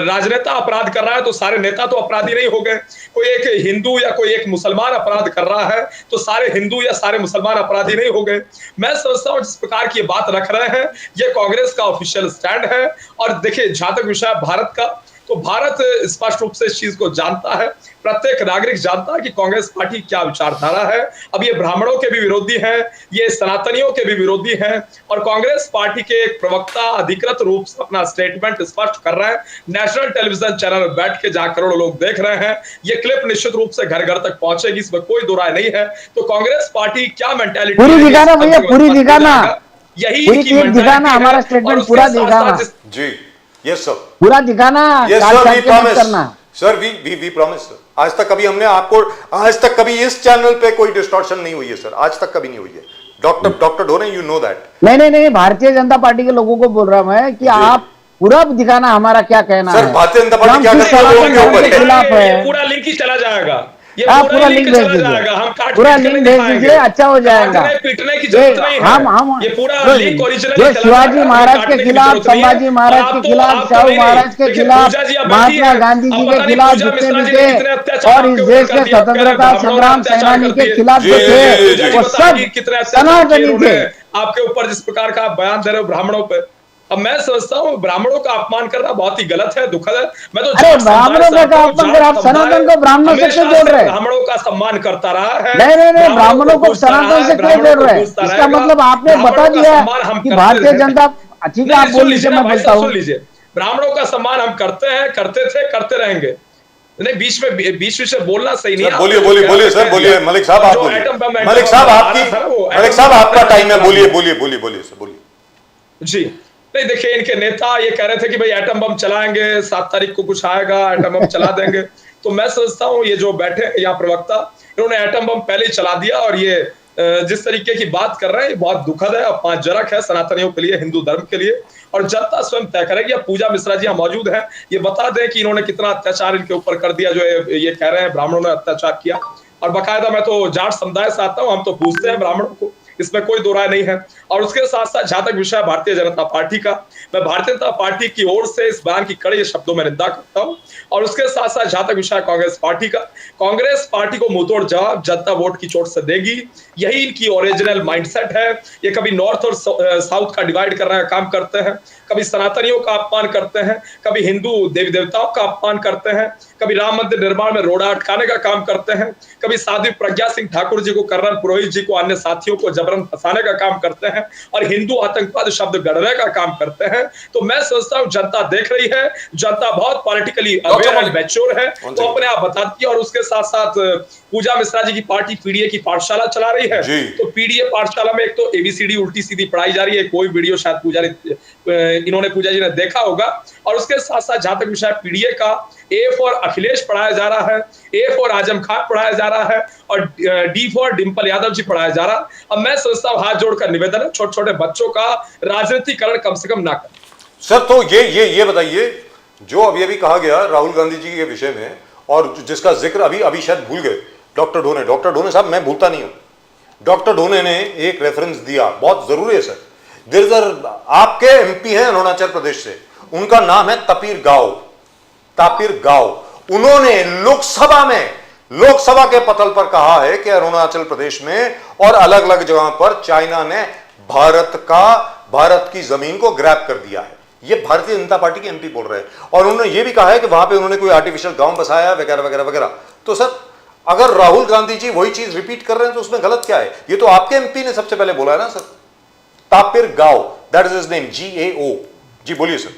राजनेता अपराध कर रहा है तो सारे नेता तो अपराधी नहीं हो गए। कोई एक हिंदू या कोई एक मुसलमान अपराध कर रहा है तो सारे हिंदू या सारे मुसलमान अपराधी नहीं हो गए। मैं समझता हूं जिस प्रकार की बात रख रहे हैं ये कांग्रेस का ऑफिशियल स्टैंड है। और देखिए जहां तक विषय भारत का, तो भारत स्पष्ट रूप से इस चीज को जानता है, प्रत्येक नागरिक जानता है कि कांग्रेस पार्टी क्या विचारधारा है। अब ये ब्राह्मणों के भी विरोधी हैं, ये सनातनियों के भी विरोधी हैं, और कांग्रेस पार्टी के एक प्रवक्ता अधिकृत रूप से अपना स्टेटमेंट स्पष्ट कर रहे हैं नेशनल टेलीविजन चैनल बैठ के, जहां करोड़ों लोग देख रहे हैं। ये क्लिप निश्चित रूप से घर घर तक पहुंचेगी, इसमें कोई दो राय नहीं है। तो कांग्रेस पार्टी क्या मेंटालिटी, पूरी दिखाना भैया, पूरी दिखाना, यही पूरी दिखाना, हमारा स्टेटमेंट पूरा दिखाना जी। यस सर, पूरा दिखाना। यस सर, वी प्रॉमिस करना सर, वी प्रॉमिस सर। आज तक कभी हमने आपको, आज तक कभी इस चैनल पे कोई डिस्टॉर्शन नहीं हुई है सर, आज तक कभी नहीं हुई है। Doctor Dhone, you know that. नहीं, भारतीय जनता पार्टी के लोगों को बोल रहा मैं कि आप पूरा दिखाना हमारा क्या कहना सर, है। भारतीय जनता पार्टी क्या करती है लोगों के ऊपर है। खिलाफ है, पूरा लिंक ही चला जाएगा, ये पूरा लिंक भेज दीजिए, पूरा लिंक भेज दीजिए, अच्छा हो जाएगा। पीटने की जरूरत नहीं है। हम ये पूरा लिंक ओरिजिनल जो शिवाजी महाराज के खिलाफ, संभाजी महाराज के खिलाफ, शाहू महाराज के खिलाफ, महात्मा गांधी जी के खिलाफ जितने भी थे और इस देश के स्वतंत्रता संग्राम सेनानी के खिलाफ जो थे वो सब सनातनी थे। आपके ऊपर जिस प्रकार का बयान दे रहे हो ब्राह्मणों पे, अब मैं समझता हूँ ब्राह्मणों का अपमान करना बहुत ही गलत है, दुखद है। मैं तो ब्राह्मणों का अपमान कर, आप सनातन को ब्राह्मणों से क्यों जोड़ रहे हैं? ब्राह्मणों का सम्मान करता रहा है। नहीं, ब्राह्मणों को सनातन से क्यों जोड़ रहे हैं? इसका मतलब आपने बता दिया कि भारतीय जनता, ठीक है आप बोल लीजिए, मैं बोलता हूँ। ब्राह्मणों का सम्मान हम करते हैं, करते थे, करते रहेंगे। नहीं, बीच में बोलना सही नहीं। बोलिए सर, बोलिए मलिक साहब, आप बोलिए। मलिक साहब आपका टाइम है, बोलिए सर, बोलिए जी। नहीं देखिए, इनके नेता ये कह रहे थे कि भाई एटम बम चलाएंगे, 7 तारीख को कुछ आएगा, एटम बम चला देंगे। तो मैं समझता हूँ ये जो बैठे यहाँ प्रवक्ता, इन्होंने एटम बम पहले ही चला दिया। और ये जिस तरीके की बात कर रहे हैं ये बहुत दुखद है, अपमानजनक है सनातनियों के लिए, हिंदू धर्म के लिए। और जनता स्वयं तय करेगी। अब पूजा मिश्रा जी यहाँ मौजूद है, ये बता दें कि इन्होंने कितना अत्याचार इनके ऊपर कर दिया, जो ये कह रहे हैं ब्राह्मणों ने अत्याचार किया। और बाकायदा मैं तो जाट समुदाय से आता हूँ, हम तो पूछते हैं ब्राह्मणों को, इसमें कोई दो राय नहीं है। और उसके साथ साथ जहां तक विषय भारतीय जनता पार्टी का, मैं भारतीय जनता पार्टी की ओर से इस बयान की कड़े शब्दों में निंदा करता हूं। और उसके साथ साथ जहां तक विषय कांग्रेस पार्टी का, कांग्रेस पार्टी को मुंहतोड़ जवाब जनता वोट की चोट से देगी। यही इनकी ओरिजिनल माइंडसेट है। ये कभी नॉर्थ और साउथ का डिवाइड करने का काम करते हैं, कभी सनातनियों का अपमान करते हैं, कभी हिंदू देवी देवताओं का अपमान करते हैं, कभी राम मंदिर निर्माण में रोड़ा अटकाने का काम करते हैं, कभी साध्वी प्रज्ञा सिंह ठाकुर जी को, कर्नल पुरोहित जी को, अन्य साथियों को जबरन फंसाने का काम करते हैं, और हिंदू आतंकवाद शब्द गढ़ने का काम करते हैं। तो मैं सोचता हूं जनता देख रही है, जनता बहुत पॉलिटिकली अवेयर एंड मैच्योर है, तो अपने आप बताती है। और उसके साथ साथ पूजा मिश्रा जी की पार्टी पीडीए की पाठशाला चला रही है। तो पीडीए पाठशाला में एक तो एबीसीडी उल्टी सीधी पढ़ाई जा रही है, कोई वीडियो शायद पूजा जी ने देखा होगा। और उसके साथ साथ जहां तक विषय पीडीए का, ए फॉर अखिलेश पढ़ाया जा रहा है, ए फॉर आजम खान पढ़ाया जा रहा है, और डी फॉर डिंपल यादव जी पढ़ाया जा रहा है। अब मैं सोचता हूं हाथ जोड़कर निवेदन है, छोटे छोटे बच्चों का राजनीतिकरण कम से कम ना करें। सर तो ये बताइए, जो अभी कहा गया राहुल गांधी जी के विषय में, और जिसका जिक्र अभी शायद भूल गए डॉक्टर ढोने साहब, मैं भूलता नहीं हूं। डॉक्टर ढोने ने एक रेफरेंस दिया, बहुत जरूरी है सर। आपके एमपी हैं अरुणाचल प्रदेश से, उनका नाम है तापिर गाव। उन्होंने लोकसभा के पटल पर कहा है कि अरुणाचल प्रदेश में और अलग अलग जगह पर चाइना ने भारत की जमीन को ग्रैब कर दिया है। ये भारतीय जनता पार्टी के एमपी बोल रहे हैं। और उन्होंने ये भी कहा है कि वहां पे उन्होंने कोई आर्टिफिशियल गांव बसाया वगैरह वगैरह वगैरह। तो सर अगर राहुल गांधी जी वही चीज रिपीट कर रहे हैं तो उसमें गलत क्या है? ये तो आपके एमपी ने सबसे पहले बोला है ना sir, Tapir Gao, that is his name, GAO। जी बोलिए सर।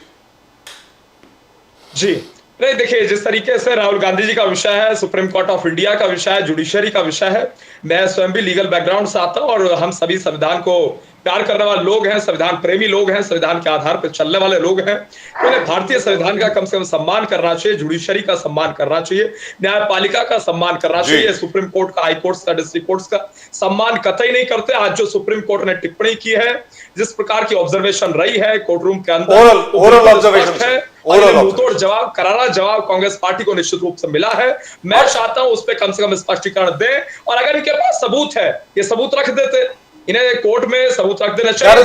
जी नहीं, देखिए जिस तरीके से राहुल गांधी जी का विषय है, सुप्रीम कोर्ट ऑफ इंडिया का विषय है, जुडिशरी का विषय है, मैं स्वयं भी लीगल बैकग्राउंड से आता हूं और हम सभी संविधान को प्यार करने वाले लोग हैं, संविधान प्रेमी लोग हैं, संविधान के आधार पर चलने वाले लोग हैं। तो उन्हें भारतीय संविधान का कम से कम सम्मान करना चाहिए, जुडिशरी का सम्मान करना चाहिए, न्यायपालिका का सम्मान करना चाहिए, सुप्रीम कोर्ट का, हाई कोर्ट का, डिस्ट्रिक्ट कोर्ट का सम्मान कतई नहीं करते। आज जो सुप्रीम कोर्ट ने टिप्पणी की है, जिस प्रकार की ऑब्जर्वेशन रही है कोर्ट रूम के अंदर, ओरल ऑब्जर्वेशन है और मुंहतोड़ जवाब, करारा जवाब कांग्रेस पार्टी को निश्चित रूप से मिला है। मैं चाहता हूं उस पर कम से कम स्पष्टीकरण दें, और अगर इनके पास सबूत है, ये सबूत रख देते, इन्हें कोर्ट में सबूत रख देना चाहिए,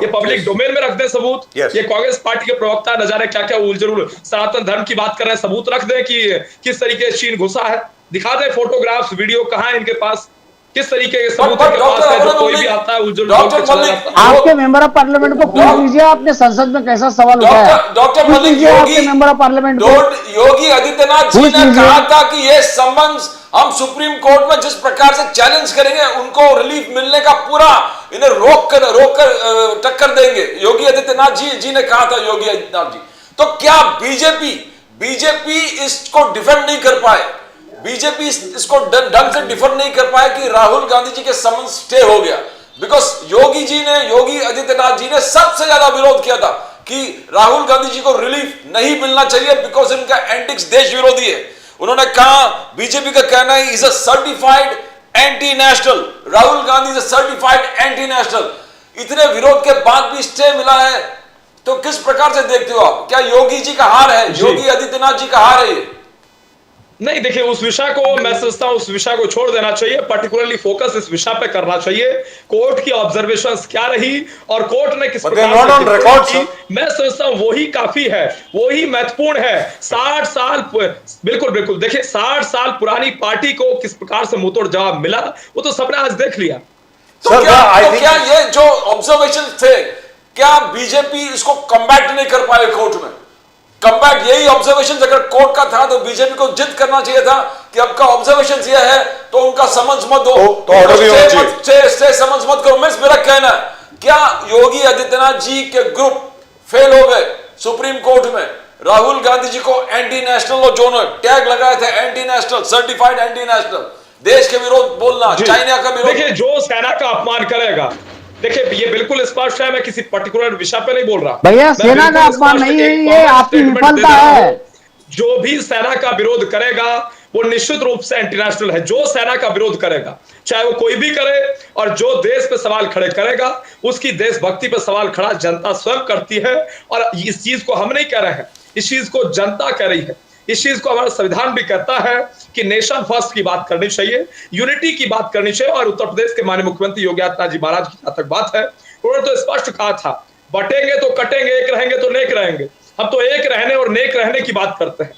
ये पब्लिक डोमेन में रख दे सबूत। ये कांग्रेस पार्टी के प्रवक्ता न जाने क्या क्या उलझुल सनातन धर्म की बात कर रहे हैं, सबूत रख दे कि किस तरीके से चीन घुसा है, दिखा दे फोटोग्राफ्स, वीडियो कहां है इनके पास, किस तरीके के सबूत इनके पास है, जो कोई भी आता है उलझुल। आपके मेंबर ऑफ पार्लियामेंट को पूछ लीजिए, आपने संसद में कैसा सवाल उठाया। डॉक्टर मलिक, आपके मेंबर ऑफ पार्लियामेंट को, योगी आदित्यनाथ जी ने कहा था कि ये संबंध हम सुप्रीम कोर्ट में जिस प्रकार से चैलेंज करेंगे, उनको रिलीफ मिलने का पूरा इन्हें रोक कर टक्कर देंगे। योगी आदित्यनाथ जी ने कहा था, योगी आदित्यनाथ जी। तो क्या बीजेपी इसको डिफेंड नहीं कर पाए, बीजेपी इसको ढंग से डिफेंड नहीं कर पाए कि राहुल गांधी जी के समन स्टे हो गया? बिकॉज योगी आदित्यनाथ जी ने सबसे ज्यादा विरोध किया था कि राहुल गांधी जी को रिलीफ नहीं मिलना चाहिए, बिकॉज इनका एंटिक्स देश विरोधी है। उन्होंने कहा, बीजेपी का कहना है is a certified anti national, Rahul Gandhi is a certified anti national. इतने विरोध के बाद भी स्टे मिला है, तो किस प्रकार से देखते हो आप? क्या योगी जी का हार है, योगी आदित्यनाथ जी का हार है ये? नहीं, देखिए उस विषय को मैं समझता हूं, उस विषय को छोड़ देना चाहिए, पर्टिकुलरली फोकस इस विषय पे करना चाहिए, कोर्ट की ऑब्जर्वेशंस क्या रही और कोर्ट ने किस प्रकार से की, मैं समझता हूं वही काफी है, वही महत्वपूर्ण है। 60 साल, बिल्कुल देखिए 60 साल पुरानी पार्टी को किस प्रकार से मुंहतोड़ जवाब मिला, वो तो सबने आज देख लिया। तो क्या ये जो ऑब्जर्वेशन थे, क्या बीजेपी इसको कम्बैट नहीं कर पाए कोर्ट में? कम्बैट यही ऑब्जर्वेशन अगर कोर्ट का था तो बीजेपी को जिद करना चाहिए था कि आपका ऑब्जर्वेशन ये है तो उनका समन्स मत दो, तो ऑर्डर भी होना चाहिए, समन्स मत करो। मेरा कहना है, क्या योगी आदित्यनाथ जी के ग्रुप फेल हो गए सुप्रीम कोर्ट में? राहुल गांधी जी को एंटी नेशनल और जो टैग लगाए थे, anti national, certified anti national, देश के विरोध बोलना, चाइना का विरोध। देखिए जो सेना का अपमान करेगा, देखिए ये बिल्कुल स्पष्ट है, मैं किसी पर्टिकुलर विषय पे नहीं बोल रहा भैया, सेना का अपमान नहीं है, ये आपकी विफलता है। जो भी सेना का विरोध करेगा वो निश्चित रूप से एंटी नेशनल है। जो सेना का विरोध करेगा, चाहे वो कोई भी करे, और जो देश पे सवाल खड़े करेगा, उसकी देशभक्ति पे सवाल खड़ा जनता स्वयं करती है। और इस चीज को हम नहीं कह रहे हैं, इस चीज को जनता कह रही है, इस चीज को हमारा संविधान भी कहता है कि नेशन फर्स्ट की बात करनी चाहिए, यूनिटी की बात करनी चाहिए। और उत्तर प्रदेश के माननीय मुख्यमंत्री योगी आदित्यनाथ जी महाराज की जहां तक बात है, उन्होंने तो स्पष्ट कहा था, बटेंगे तो कटेंगे, एक रहेंगे तो नेक रहेंगे। हम तो एक रहने और नेक रहने की बात करते हैं,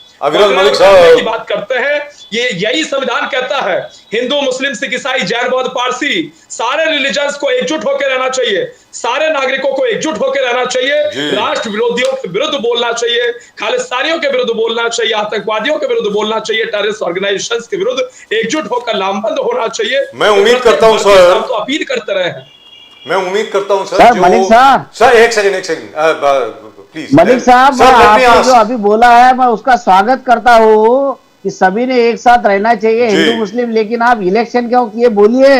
मलिक साहब की बात करते हैं। ये यही संविधान कहता है, हिंदू मुस्लिम सिख ईसाई जैन बौद्ध पारसी, सारे रिलीजन्स को एकजुट होकर रहना चाहिए, सारे नागरिकों को एकजुट होकर रहना चाहिए, राष्ट्र विरोधियों के विरुद्ध बोलना चाहिए, खालिस्तानियों के विरुद्ध बोलना चाहिए, आतंकवादियों के विरुद्ध बोलना चाहिए, टेररिस्ट ऑर्गेनाइजेशंस के विरुद्ध एकजुट होकर लामबंद होना चाहिए। मैं उम्मीद करता हूं सर, तो अपील करते रहे हैं। मैं उम्मीद करता हूं सर, मलिक साहब, सर एक सेकंड प्लीज। मलिक साहब, आपने जो अभी बोला है मैं उसका स्वागत करता हूँ कि सभी ने एक साथ रहना चाहिए, हिंदू मुस्लिम, लेकिन आप इलेक्शन क्यों किए? बोलिए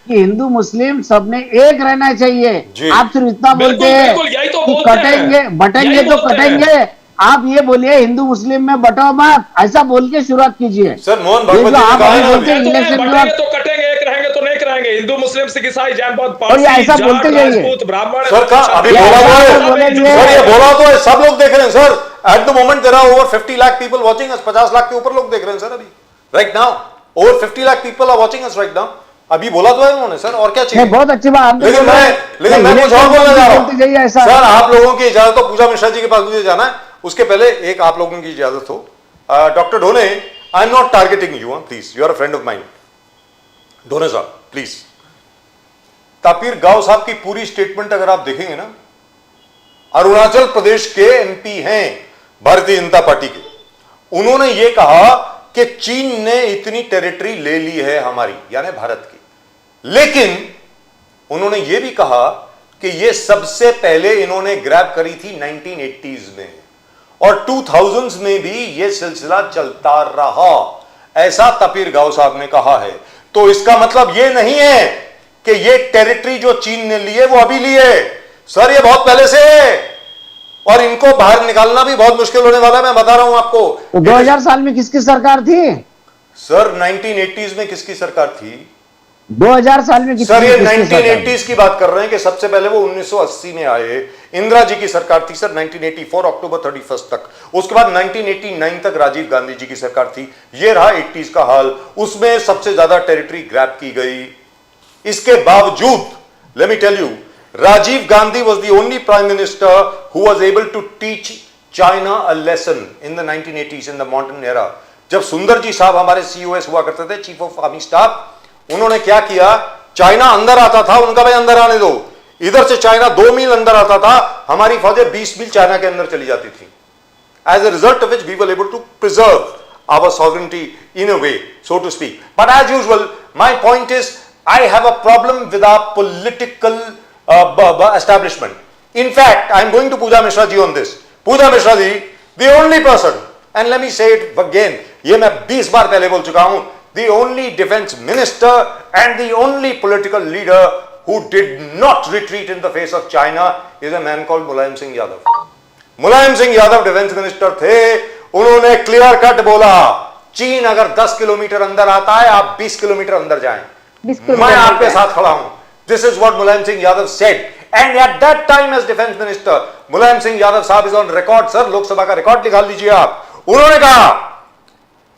कि हिंदू मुस्लिम सबने एक रहना चाहिए। आप सिर्फ इतना बोलते हैं कि कटेंगे बटेंगे तो कटेंगे, आप ये बोलिए हिंदू मुस्लिम में बटो मत, ऐसा बोल के शुरुआत कीजिए। सर मोहन भागवत जी आप बोलते हैं इलेक्शन तो कटेंगे, एक रहेंगे तो नेक रहेंगे, हिंदू मुस्लिम सिख ईसाई जैन बौद्ध पारसी, ऐसा बोलते जाइए। ब्राह्मण सर का अभी बोला सर, ये बोला तो सब लोग देख रहे हैं sir. At the moment there are over 50 lakh people watching us, 50 lakh के ऊपर लोग देख रहे हैं सर अभी, right now over 50 lakh people are watching us right now. अभी बोला तो है उन्होंने सर, और क्या चाहिए? बहुत अच्छी बात। लेकिन मैं कुछ और बोलना चाह रहा हूं सर, आप लोगों की इजाजत हो, पूजा मिश्रा जी के पास मुझे जाना है, उसके पहले एक आप लोगों की इजाजत हो। Doctor Dhone, I am not targeting you, please, you are a friend of mind. Dhone साहब प्लीज, तापिर गांव साहब की पूरी स्टेटमेंट अगर आप देखेंगे ना, अरुणाचल प्रदेश के एमपी हैं भारतीय जनता पार्टी के, उन्होंने यह कहा कि चीन ने इतनी टेरिटरी ले ली है हमारी, यानी भारत की, लेकिन उन्होंने यह भी कहा कि यह सबसे पहले इन्होंने ग्रैब करी थी 1980s में, और 2000s में भी यह सिलसिला चलता रहा, ऐसा तपीर गाव साहब ने कहा है। तो इसका मतलब यह नहीं है कि यह टेरिटरी जो चीन ने लिए वो अभी लिए, सर ये बहुत पहले से है और इनको बाहर निकालना भी बहुत मुश्किल होने वाला है, मैं बता रहा हूं आपको। तो 2000 साल में किसकी सरकार थी? सर 1980s में किसकी सरकार थी? 2000 साल में सर ये किसकी सरकार थी? 1980s की बात कर रहे हैं कि सबसे पहले वो 1980 में आए, इंदिरा जी की सरकार थी सर 1984 अक्टूबर 31 तक। उसके बाद 1989 तक राजीव गांधी जी की सरकार थी। ये रहा 80s का हाल, उसमें सबसे ज्यादा टेरिटरी ग्रैब की गई। इसके बावजूद let me tell you, Rajiv Gandhi was the only prime minister who was able to teach China a lesson in the 1980s in the modern era। जब सुंदर जी साहब हमारे COS हुआ करते थे, चीफ ऑफ आर्मी स्टाफ, उन्होंने क्या किया, चाइना अंदर आता था, उनका भाई अंदर आने दो, इधर से चाइना 2 मील अंदर आता था, हमारी फौजें 20 मील चाइना के अंदर चली जाती थी। As a result of which we were able to preserve our sovereignty in a way, so to speak। But as usual, my point is, I have a problem with our political establishment। In fact, I am going to Pooja Mishra ji on this। Pooja Mishra ji, the only person, and let me say it again, ये मैं 20 बार पहले बोल चुका हूं, the only defense minister and the only political leader who did not retreat in the face of China is a man called Mulayam Singh Yadav। Mulayam Singh Yadav defence minister थे, उन्होंने clear cut बोला, चीन अगर 10 किलोमीटर अंदर आता है, आप 20 kilometre अंदर जाएं, मैं आपके साथ खड़ा हूं। This is what Mulayam Singh Yadav said, and at that time as defence minister, Mulayam Singh Yadav sahab is on record, sir Lok Sabha का रिकॉर्ड निकाल लीजिए आप। उन्होंने कहा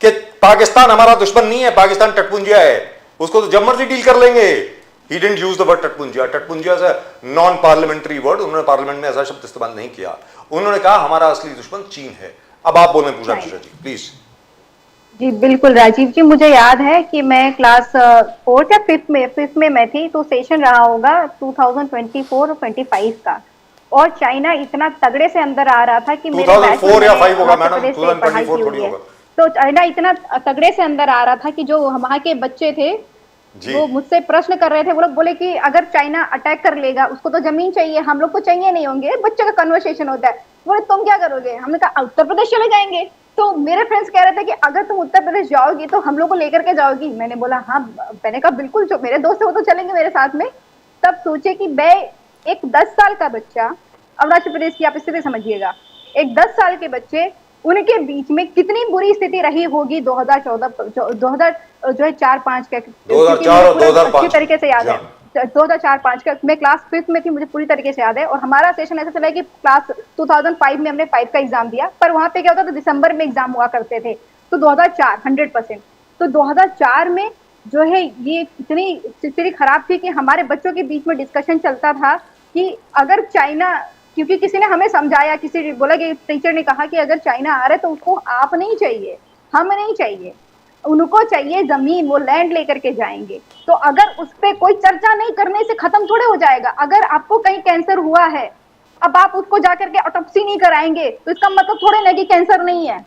कि पाकिस्तान हमारा दुश्मन नहीं है, पाकिस्तान टटपुंजिया है, उसको तो जब मर्जी डील कर लेंगे। He didn't use the word टटपुंजिया, टटपुंजिया is a non parliamentary word, उन्होंने पार्लियामेंट में ऐसा शब्द इस्तेमाल नहीं किया। उन्होंने कहा हमारा असली दुश्मन चीन है। अब आप बोलें पूजा मिश्रा जी प्लीज। जी बिल्कुल राजीव जी, मुझे याद है कि मैं क्लास 4th या 5th में मैं थी, तो सेशन रहा होगा 2024 और 25 का, और चाइना इतना तगड़े से अंदर आ रहा था कि 2004 या 5 होगा मैडम, 2024 थोड़ी होगा। तो चाइना इतना तगड़े से अंदर आ रहा था कि जो वहां के बच्चे थे वो मुझसे प्रश्न कर रहे थे। वो लोग बोले कि अगर चाइना अटैक कर लेगा, उसको तो जमीन चाहिए, हम लोग को चाहिए नहीं होंगे। बच्चे का कन्वर्सेशन होता है, बोले तुम क्या करोगे? हमने कहा उत्तर प्रदेश चले जाएंगे। तो मेरे फ्रेंड्स कह रहे थे कि अगर तुम उत्तर प्रदेश जाओगी तो हम लोग को लेकर के जाओगी। मैंने बोला हाँ, मैंने कहा बिल्कुल, जो मेरे दोस्त है वो तो चलेंगे मेरे साथ में। तब सोचे कि मैं एक 10 साल का बच्चा, अरुणाचल प्रदेश की आप स्थिति समझिएगा, एक 10 साल के बच्चे, उनके बीच में कितनी बुरी स्थिति रही होगी 2004-5 का, 2004 और 2005 अच्छी तरीके से याद है। 2004-5 का मैं क्लास 5th में थी, मुझे पूरी तरीके से याद है। और हमारा सेशन ऐसा चला कि क्लास 2005 में हमने 5 का एग्जाम दिया, पर वहां पे क्या होता था, दिसंबर में एग्जाम हुआ करते थे। तो 2004 100%, तो 2004 में जो है ये इतनी स्थिति खराब थी कि हमारे बच्चों के बीच में डिस्कशन चलता था कि अगर चाइना, क्योंकि किसी ने हमें समझाया, किसी ने बोला कि टीचर ने कहा कि अगर चाइना आ रहा है तो उसको आप नहीं चाहिए, हम नहीं चाहिए, उनको चाहिए जमीन, वो लैंड लेकर के जाएंगे। तो अगर उस पर कोई चर्चा नहीं करने से खत्म थोड़े हो जाएगा। अगर आपको कहीं कैंसर हुआ है, अब आप उसको जाकर के ऑटोप्सी नहीं कराएंगे तो इसका मतलब थोड़े ना कि कैंसर नहीं है,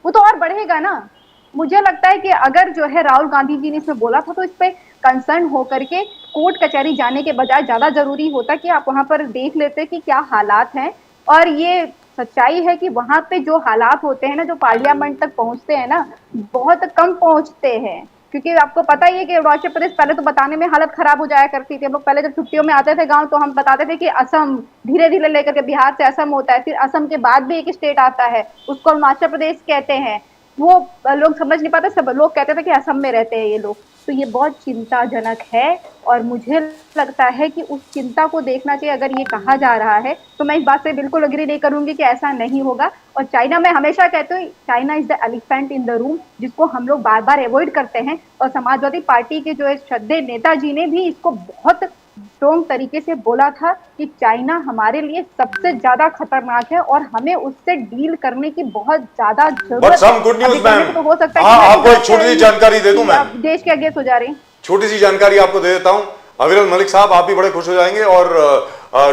वो तो और बढ़ेगा ना। मुझे लगता है कि अगर जो है राहुल गांधी जी ने इसमें बोला था, तो इस पे कंसर्न होकर के कोर्ट कचहरी जाने के बजाय ज्यादा जरूरी होता कि आप वहां पर देख लेते कि क्या हालात हैं। और ये सच्चाई है कि वहां पे जो हालात होते हैं ना, जो पार्लियामेंट तक पहुंचते हैं ना, बहुत कम पहुंचते हैं। क्योंकि आपको पता ही है कि अरुणाचल प्रदेश पहले तो बताने में हालत खराब हो जाया करती थी। हम लोग पहले जब छुट्टियों में आते थे गांव, तो हम बताते थे कि असम, धीरे धीरे लेकर के बिहार से असम होता है, फिर असम के बाद भी एक स्टेट आता है, उसको अरुणाचल प्रदेश कहते हैं। वो लोग समझ नहीं पाते, सब लोग कहते थे कि असम में रहते हैं ये लोग। तो ये बहुत चिंताजनक है, और मुझे लगता है कि उस चिंता को देखना चाहिए। अगर ये कहा जा रहा है तो मैं इस बात से बिल्कुल अग्री नहीं करूंगी कि ऐसा नहीं होगा। और चाइना, मैं हमेशा कहती हूँ, China is the elephant in the room, जिसको हम लोग बार बार अवॉइड करते हैं। और समाजवादी पार्टी के जो श्रद्धेय नेताजी ने भी इसको बहुत स्ट्रॉन्ग तरीके से बोला था कि चाइना हमारे लिए सबसे ज्यादा खतरनाक है और हमें उससे डील करने की बहुत ज्यादा जरूरत है। सम गुड न्यूज़ मैम, तो हो सकता है आपको एक छोटी सी जानकारी दे दूं मैं, देश के अगेंस्ट हो जा रही, छोटी सी जानकारी आपको दे देता हूं। अविरल मलिक साहब आप भी बड़े खुश हो जाएंगे, और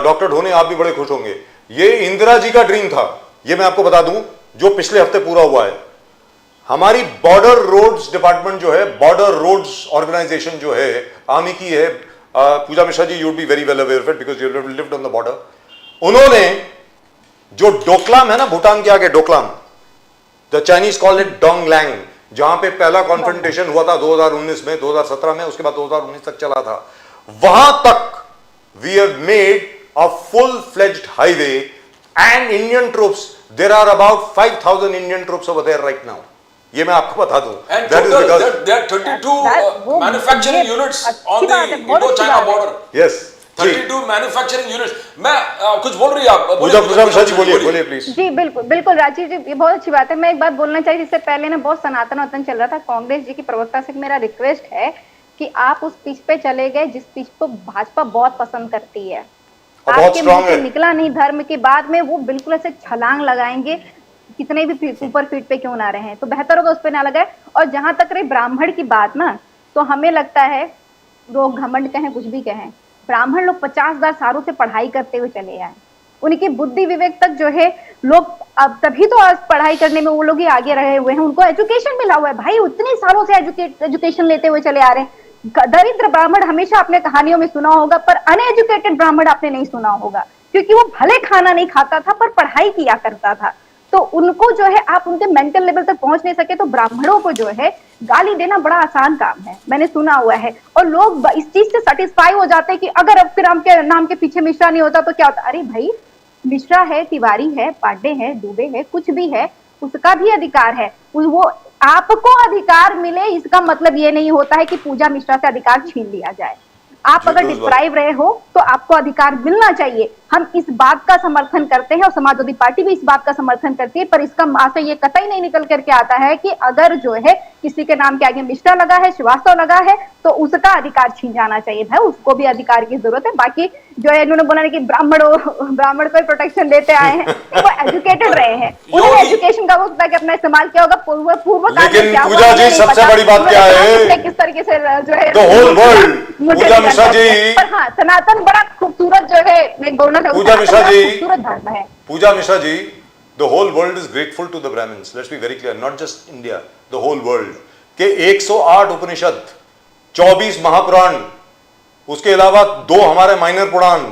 डॉक्टर ढोने आप भी बड़े खुश होंगे। ये इंदिरा जी का ड्रीम था, ये मैं आपको बता दूं, जो पिछले हफ्ते पूरा हुआ है। हमारी बॉर्डर रोड्स डिपार्टमेंट जो है, बॉर्डर रोड्स ऑर्गेनाइजेशन जो है, आर्मी की है, Puja Mishra ji, you would be very well aware of it because you lived on the border. उन्होंने जो डोकलाम है ना, भूटान के आगे Doklam, the Chinese call it Donglang, जहां पे पहला कॉन्फ्रंटेशन हुआ था 2019 में, 2017 में, उसके बाद 2019 तक चला था, वहां तक we have made a full fledged highway and Indian troops, there are about 5000 Indian troops over there right now. ये मैं आपको बता दूं। And total, there are 32 manufacturing units on the Indo-China border. Yes. 32 manufacturing units. मैं कुछ बोल रही है आप? पूजा मिश्रा जी बोलिए प्लीज। जी बिल्कुल बिल्कुल राजीव जी, ये बहुत अच्छी बात है। मैं एक बात बोलना चाहिए, इससे पहले ना बहुत सनातन वतन चल रहा था। कांग्रेस जी की प्रवक्ता से मेरा रिक्वेस्ट है कि आप उस पिच पे चले गए जिस पिच को भाजपा बहुत पसंद करती है। आपके मुंह से निकला नहीं धर्म के, बाद में वो बिल्कुल ऐसे छलांग लगाएंगे, कितने भी ऊपर फीट पे क्यों ना रहे, तो बेहतर होगा उस पे ना लगाए। और जहां तक रही ब्राह्मण की बात ना, तो हमें लगता है लोग घमंड कहें कुछ भी कहें, ब्राह्मण लोग 50,000 सालों से पढ़ाई करते हुए चले आए, उनकी बुद्धि विवेक तक जो है लोग अब तभी तो आज पढ़ाई करने में वो लोग ही आगे रहे हुए हैं, उनको एजुकेशन मिला हुआ है भाई, उतने सालों से एजुकेशन लेते हुए चले आ रहे हैं। दरिद्र ब्राह्मण हमेशा आपने कहानियों में सुना होगा, पर अनएजुकेटेड ब्राह्मण आपने नहीं सुना होगा, क्योंकि वो भले खाना नहीं खाता था पर पढ़ाई किया करता था। तो उनको जो है आप उनके मेंटल लेवल तक पहुंच नहीं सके, तो ब्राह्मणों को जो है गाली देना बड़ा आसान काम है, मैंने सुना हुआ है। और लोग इस चीज से सेटिस्फाई हो जाते हैं कि अगर अब फिर हमके नाम के पीछे मिश्रा नहीं होता तो क्या होता। अरे भाई, मिश्रा है, तिवारी है, पांडे है, दुबे है, कुछ भी है, उसका भी अधिकार है। वो आपको अधिकार मिले इसका मतलब ये नहीं होता है कि पूजा मिश्रा से अधिकार छीन लिया जाए। आप अगर डिप्राइव रहे हो तो आपको अधिकार मिलना चाहिए। हम इस बात का समर्थन करते हैं और समाजवादी पार्टी भी इस बात का समर्थन करती है, पर इसका आशय ये कतई नहीं निकल करके आता है कि अगर जो है किसी के नाम के आगे मिश्रा लगा है, श्रीवास्तव लगा है, तो उसका अधिकार छीन जाना चाहिए। भाई उसको भी अधिकार की जरूरत है। बाकी जो है इन्होंने बोला कि ब्राह्मण को प्रोटेक्शन देते आए हैं, वो एजुकेटेड रहे हैं, उन्होंने एजुकेशन का वक्त तक अपना इस्तेमाल किया होगा। पूर्व लेकिन पूजा जी सबसे बड़ी बात क्या है, किस तरीके से जो है द होल वर्ल्ड, पूजा मिश्रा जी, पर हाँ सनातन बड़ा खूबसूरत जो है मैं बोलना चाहूंगा, पूजा मिश्रा जी, खूबसूरत धर्म है। पूजा मिश्रा जी, the whole world is grateful to the Brahmins. Let's be very clear, not just India, the whole world. के 108 उपनिषद, 24 महापुराण, उसके अलावा 2 हमारे माइनर पुराण,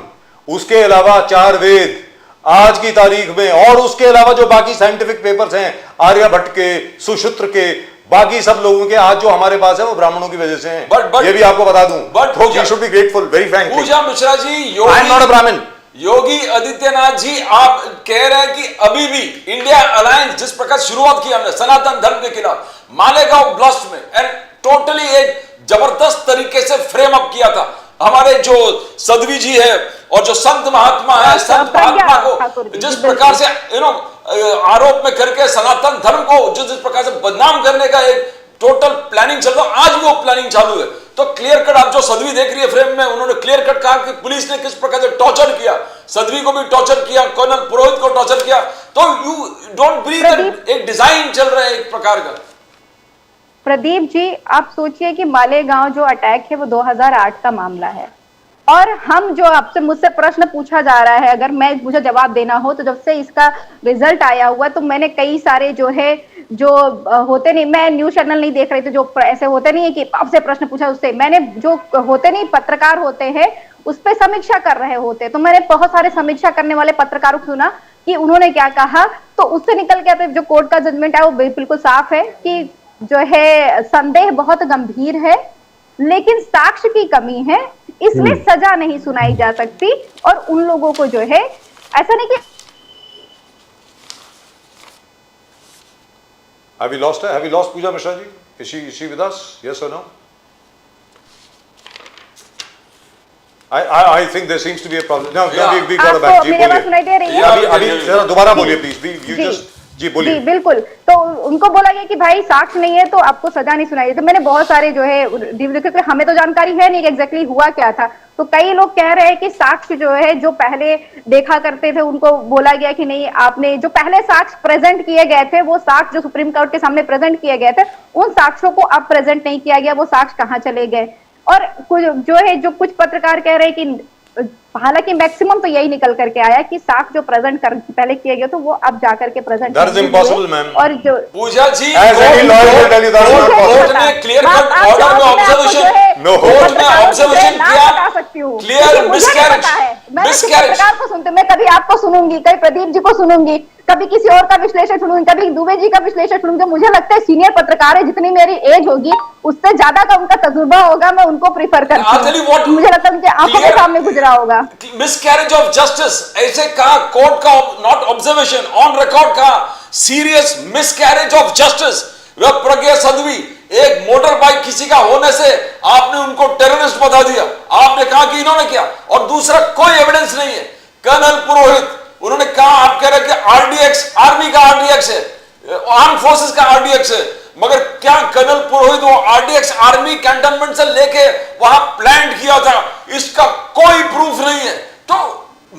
उसके अलावा 4 वेद आज की तारीख में, और उसके अलावा जो बाकी साइंटिफिक पेपर्स हैं आर्यभट्ट के, सुश्रुत के, बाकी सब लोगों के आज जो हमारे पास है वो ब्राह्मणों की वजह से हैं। ये भी आपको बता दूं। Folks, you should be grateful, very frankly. Puja Mishra ji, I am not a Brahmin. Yogi Adityanath ji, आप कह रहे हैं कि अभी भी इंडिया अलायंस जिस प्रकार शुरुआत की हमने सनातन धर्म के खिलाफ मालेगांव ब्लास्ट में, एंड टोटली एक जबरदस्त तरीके से फ्रेम अप किया था। हमारे जो सदवी जी है और जो संत महात्मा है, संत महात्मा को जिस प्रकार से आरोप में करके सनातन धर्म को जिस प्रकार से बदनाम करने का एक टोटल प्लानिंग चल रहा है, आज भी वो प्लानिंग चालू है। तो क्लियर कट आप जो सदवी देख रही है फ्रेम में, उन्होंने क्लियर कट कहा कि पुलिस ने किस प्रकार से टॉर्चर किया, सदवी को भी टॉर्चर किया, कर्नल पुरोहित को टॉर्चर किया। तो यू डोंट बिलीव दैट एक डिजाइन चल रहा है एक प्रकार का। प्रदीप जी, आप सोचिए कि मालेगांव जो अटैक है वो 2008 का मामला है, और हम जो आपसे मुझसे प्रश्न पूछा जा रहा है, अगर मुझे जवाब देना हो तो जब से इसका रिजल्ट आया हुआ तो मैंने कई सारे जो है जो होते नहीं, मैं न्यूज चैनल नहीं देख रही थी, जो ऐसे होते नहीं है कि आपसे प्रश्न पूछा, उससे मैंने जो होते नहीं पत्रकार होते हैं उस पर समीक्षा कर रहे होते, तो मैंने बहुत सारे समीक्षा करने वाले पत्रकारों को सुना कि उन्होंने क्या कहा, तो उससे निकल के जो कोर्ट का जजमेंट है वो बिल्कुल साफ है कि जो है संदेह बहुत गंभीर है, लेकिन साक्ष्य की कमी है, इसलिए सजा नहीं सुनाई जा सकती। और उन लोगों को जो है ऐसा नहीं कि Have you lost her? Have you lost Pooja Mishra ji? Is she with us? Yes or no? I think there seems to be a problem. No, we got her back. जी मेरी आवाज सुनाई दे रही है? अभी जरा दोबारा बोलिए प्लीज। You just जी बोलिए। जी बिल्कुल, तो उनको बोला गया कि भाई साक्ष्य नहीं है तो आपको सजा नहीं सुनाई। तो मैंने बहुत सारे जो है क्योंकि हमें तो जानकारी है नहीं कि एग्जैक्टली हुआ क्या था, तो कई लोग कह रहे हैं कि साक्ष्य जो है जो पहले देखा करते थे उनको बोला गया कि नहीं, आपने जो पहले साक्ष्य प्रेजेंट किए गए थे वो साक्ष्य जो सुप्रीम कोर्ट के सामने प्रेजेंट किए गए थे उन साक्ष्यों को अब प्रेजेंट नहीं किया गया, वो साक्ष्य कहाँ चले गए। और कुछ जो है जो कुछ पत्रकार कह रहे हैं कि हालांकि मैक्सिमम तो यही निकल करके आया कि साक्ष्य जो प्रेजेंट पहले किए गए तो वो अब जाकर के प्रेजेंट और जो पूजा जी कोर्ट ने क्लियर कट ऑर्डर में ऑब्जर्वेशन, कोर्ट में ऑब्जर्वेशन किया, क्लियर मिसकैरेज, मैं किसी Miscarriage. पत्रकार को सुनती हूँ, मैं कभी आपको सुनूंगी, कभी प्रदीप जी को सुनूंगी, कभी किसी और का विश्लेषण सुनूंगी, कभी दुबे जी का विश्लेषण सुनूंगी। मुझे लगता है सीनियर पत्रकार है, जितनी मेरी एज होगी उससे ज्यादा का उनका तजुर्बा होगा, मैं उनको prefer I'll tell you what, करती हूँ। मुझे लगता है उनके आंखों के clear- सामने गुजरा होगा। मिसकैरेज ऑफ जस्टिस ऐसे कहा कोर्ट का, नॉट ऑब्जर्वेशन, ऑन रिकॉर्ड कहा सीरियस मिसकैरेज ऑफ जस्टिस। प्रज्ञा साध्वी, एक मोटर बाइक किसी का होने से आपने उनको टेररिस्ट बता दिया, आपने कहा कि इन्होंने किया, और दूसरा कोई एविडेंस नहीं है। कर्नल पुरोहित, उन्होंने कहा, आप कह रहे कि आरडीएक्स आर्मी का आरडीएक्स है, आर्म फोर्सेस का आरडीएक्स है, मगर क्या कर्नल पुरोहित वो आरडीएक्स आर्मी कैंटोनमेंट से लेके वहां प्लान किया था? इसका कोई प्रूफ नहीं है। तो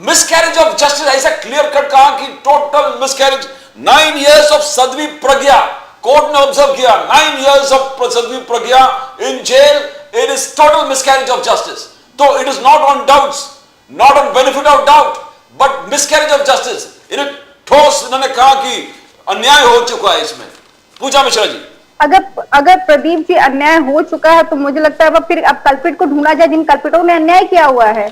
मिसकैरेज ऑफ जस्टिस ऐसा क्लियर कट कहा कि total miscarriage. 9 years of Sadhvi Pragya, court ने ऑब्जर्व किया, 9 years of Sadhvi Pragya in jail, it is total miscarriage of justice. तो it is not on doubts, not on benefit of doubt, but miscarriage of justice. इन्हें ठोस इन्होंने कहा कि अन्याय हो चुका है इसमें। पूजा मिश्रा जी, अगर प्रदीप जी अन्याय हो चुका है तो मुझे लगता है फिर अब कल्पिट को ढूंढा जाए, जिन कल्पिटों ने अन्याय किया हुआ है,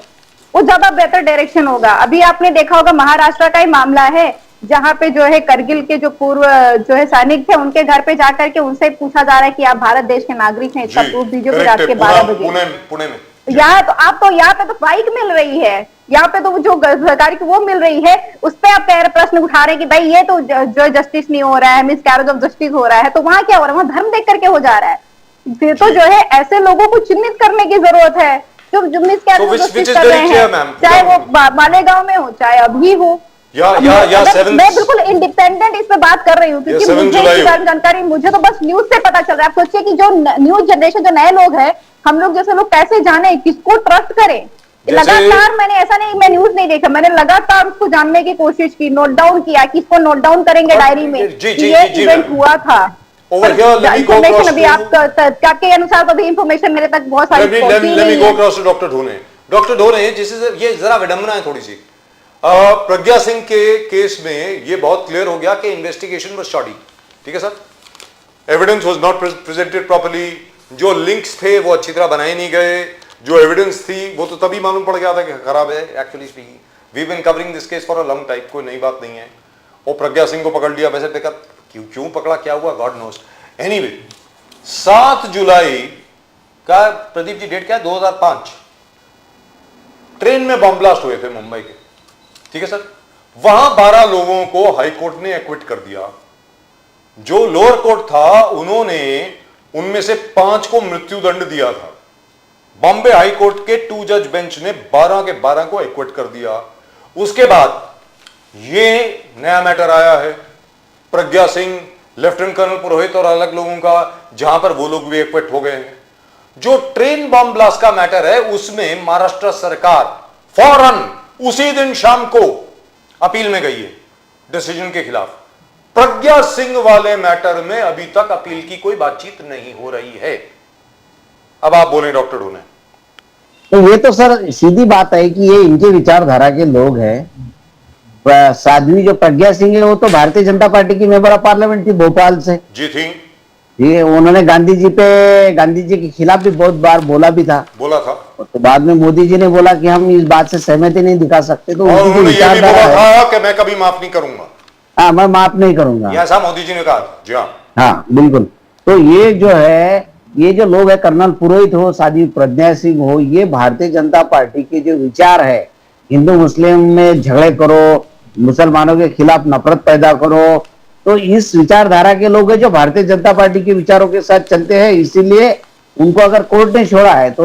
वो ज्यादा बेहतर डायरेक्शन होगा। अभी आपने देखा होगा महाराष्ट्र का ही मामला है, जहां पे जो है करगिल के जो पूर्व जो है सैनिक थे, उनके घर पे जाकर के उनसे पूछा जा रहा है कि आप भारत देश के नागरिक हैं, इसका प्रूफ दीजिए कि रात के 12 बजे। पुणे में यहाँ तो आप तो यहाँ पे तो बाइक मिल रही है, यहाँ पे तो जो सरकारी की वो मिल रही है, उस पे आप प्रश्न उठा रहे हैं कि भाई ये तो जो जस्टिस नहीं हो रहा है, मिसकैरेज ऑफ जस्टिस हो रहा है। तो वहां क्या हो रहा है? वहां धर्म देख करके हो जा रहा है। फिर तो जो है ऐसे लोगों को चिन्हित करने की जरूरत है जो मिसकैरेज ऑफ जस्टिस कर रहे हैं, चाहे वो मालेगांव में हो चाहे अभी हो। मैं बिल्कुल इंडिपेंडेंट इस पे बात कर रही हूँ, क्योंकि मुझे इसके बारे में जानकारी, मुझे तो बस न्यूज से पता चल रहा है। आप सोचिए कि जो न्यूज जनरेशन, जो नए लोग हैं, हम लोग जैसे लोग कैसे जाने, किसको ट्रस्ट करें। लगातार मैंने ऐसा नहीं, मैं न्यूज नहीं देखा, मैंने लगातार उसको जानने की कोशिश की, नोट डाउन किया, किसको नोट डाउन करेंगे डायरी में ये इवेंट हुआ था। इंफॉर्मेशन अभी आपके अनुसार तो अभी इंफॉर्मेशन मेरे तक बहुत सारी डॉक्टर ढोने, जिससे ये जरा विडंबना है थोड़ी सी। प्रज्ञा सिंह के केस में ये बहुत क्लियर हो गया कि इन्वेस्टिगेशन वाज शॉडी। ठीक है sir, evidence was not presented properly, जो लिंक्स थे वो अच्छी तरह बनाए नहीं गए, जो एविडेंस थी वो तो तभी मालूम पड़ गया था कि खराब है। Actually speaking, we been covering this case for a long time, कोई नई बात नहीं है। और प्रज्ञा सिंह को पकड़ लिया, वैसे पिकअप क्यों पकड़ा, क्या हुआ, गॉड नोस। एनीवे, 7 जुलाई का प्रदीप जी डेट क्या है, 2005, ट्रेन में बॉम्ब ब्लास्ट हुए थे मुंबई के। ठीक है सर, वहां 12 लोगों को हाई कोर्ट ने एक्विट कर दिया। जो लोअर कोर्ट था उन्होंने उनमें से 5 को मृत्यु दंड दिया था। बॉम्बे हाई कोर्ट के 2 जज बेंच ने 12 के 12 को एक्विट कर दिया। उसके बाद ये नया मैटर आया है प्रज्ञा सिंह, लेफ्टिनेंट कर्नल पुरोहित और अलग लोगों का, जहां पर वो लोग भी एक्विट हो गए हैं। जो ट्रेन बॉम्ब ब्लास्ट का मैटर है उसमें महाराष्ट्र सरकार फौरन उसी दिन शाम को अपील में गई है डिसीजन के खिलाफ। प्रज्ञा सिंह वाले मैटर में अभी तक अपील की कोई बातचीत नहीं हो रही है। अब आप बोलें डॉक्टर ढोने। तो ये तो सर सीधी बात है कि ये इनके विचारधारा के लोग हैं। साध्वी जो प्रज्ञा सिंह है वो तो भारतीय जनता पार्टी की मेंबर ऑफ पार्लियामेंट थी भोपाल से। जी थी। ये उन्होंने गांधी जी के खिलाफ भी बहुत बार बोला था। तो बाद में मोदी जी ने बोला कि हम इस बात से सहमति नहीं दिखा सकते। तो और उन्होंने ये भी बोला था कि मैं कभी माफ नहीं करूंगा। हाँ, मैं माफ नहीं करूंगा, ऐसा मोदी जी ने कहा। जी हाँ बिल्कुल। तो ये जो है, ये जो लोग है, कर्नल पुरोहित हो, साध्वी प्रज्ञा सिंह हो, ये भारतीय जनता पार्टी के जो विचार है, हिंदू मुस्लिम में झगड़े करो, मुसलमानों के खिलाफ नफरत पैदा करो, तो इस विचारधारा के लोग हैं जो भारतीय जनता पार्टी के विचारों के साथ चलते हैं। इसीलिए उनको अगर कोर्ट ने छोड़ा है तो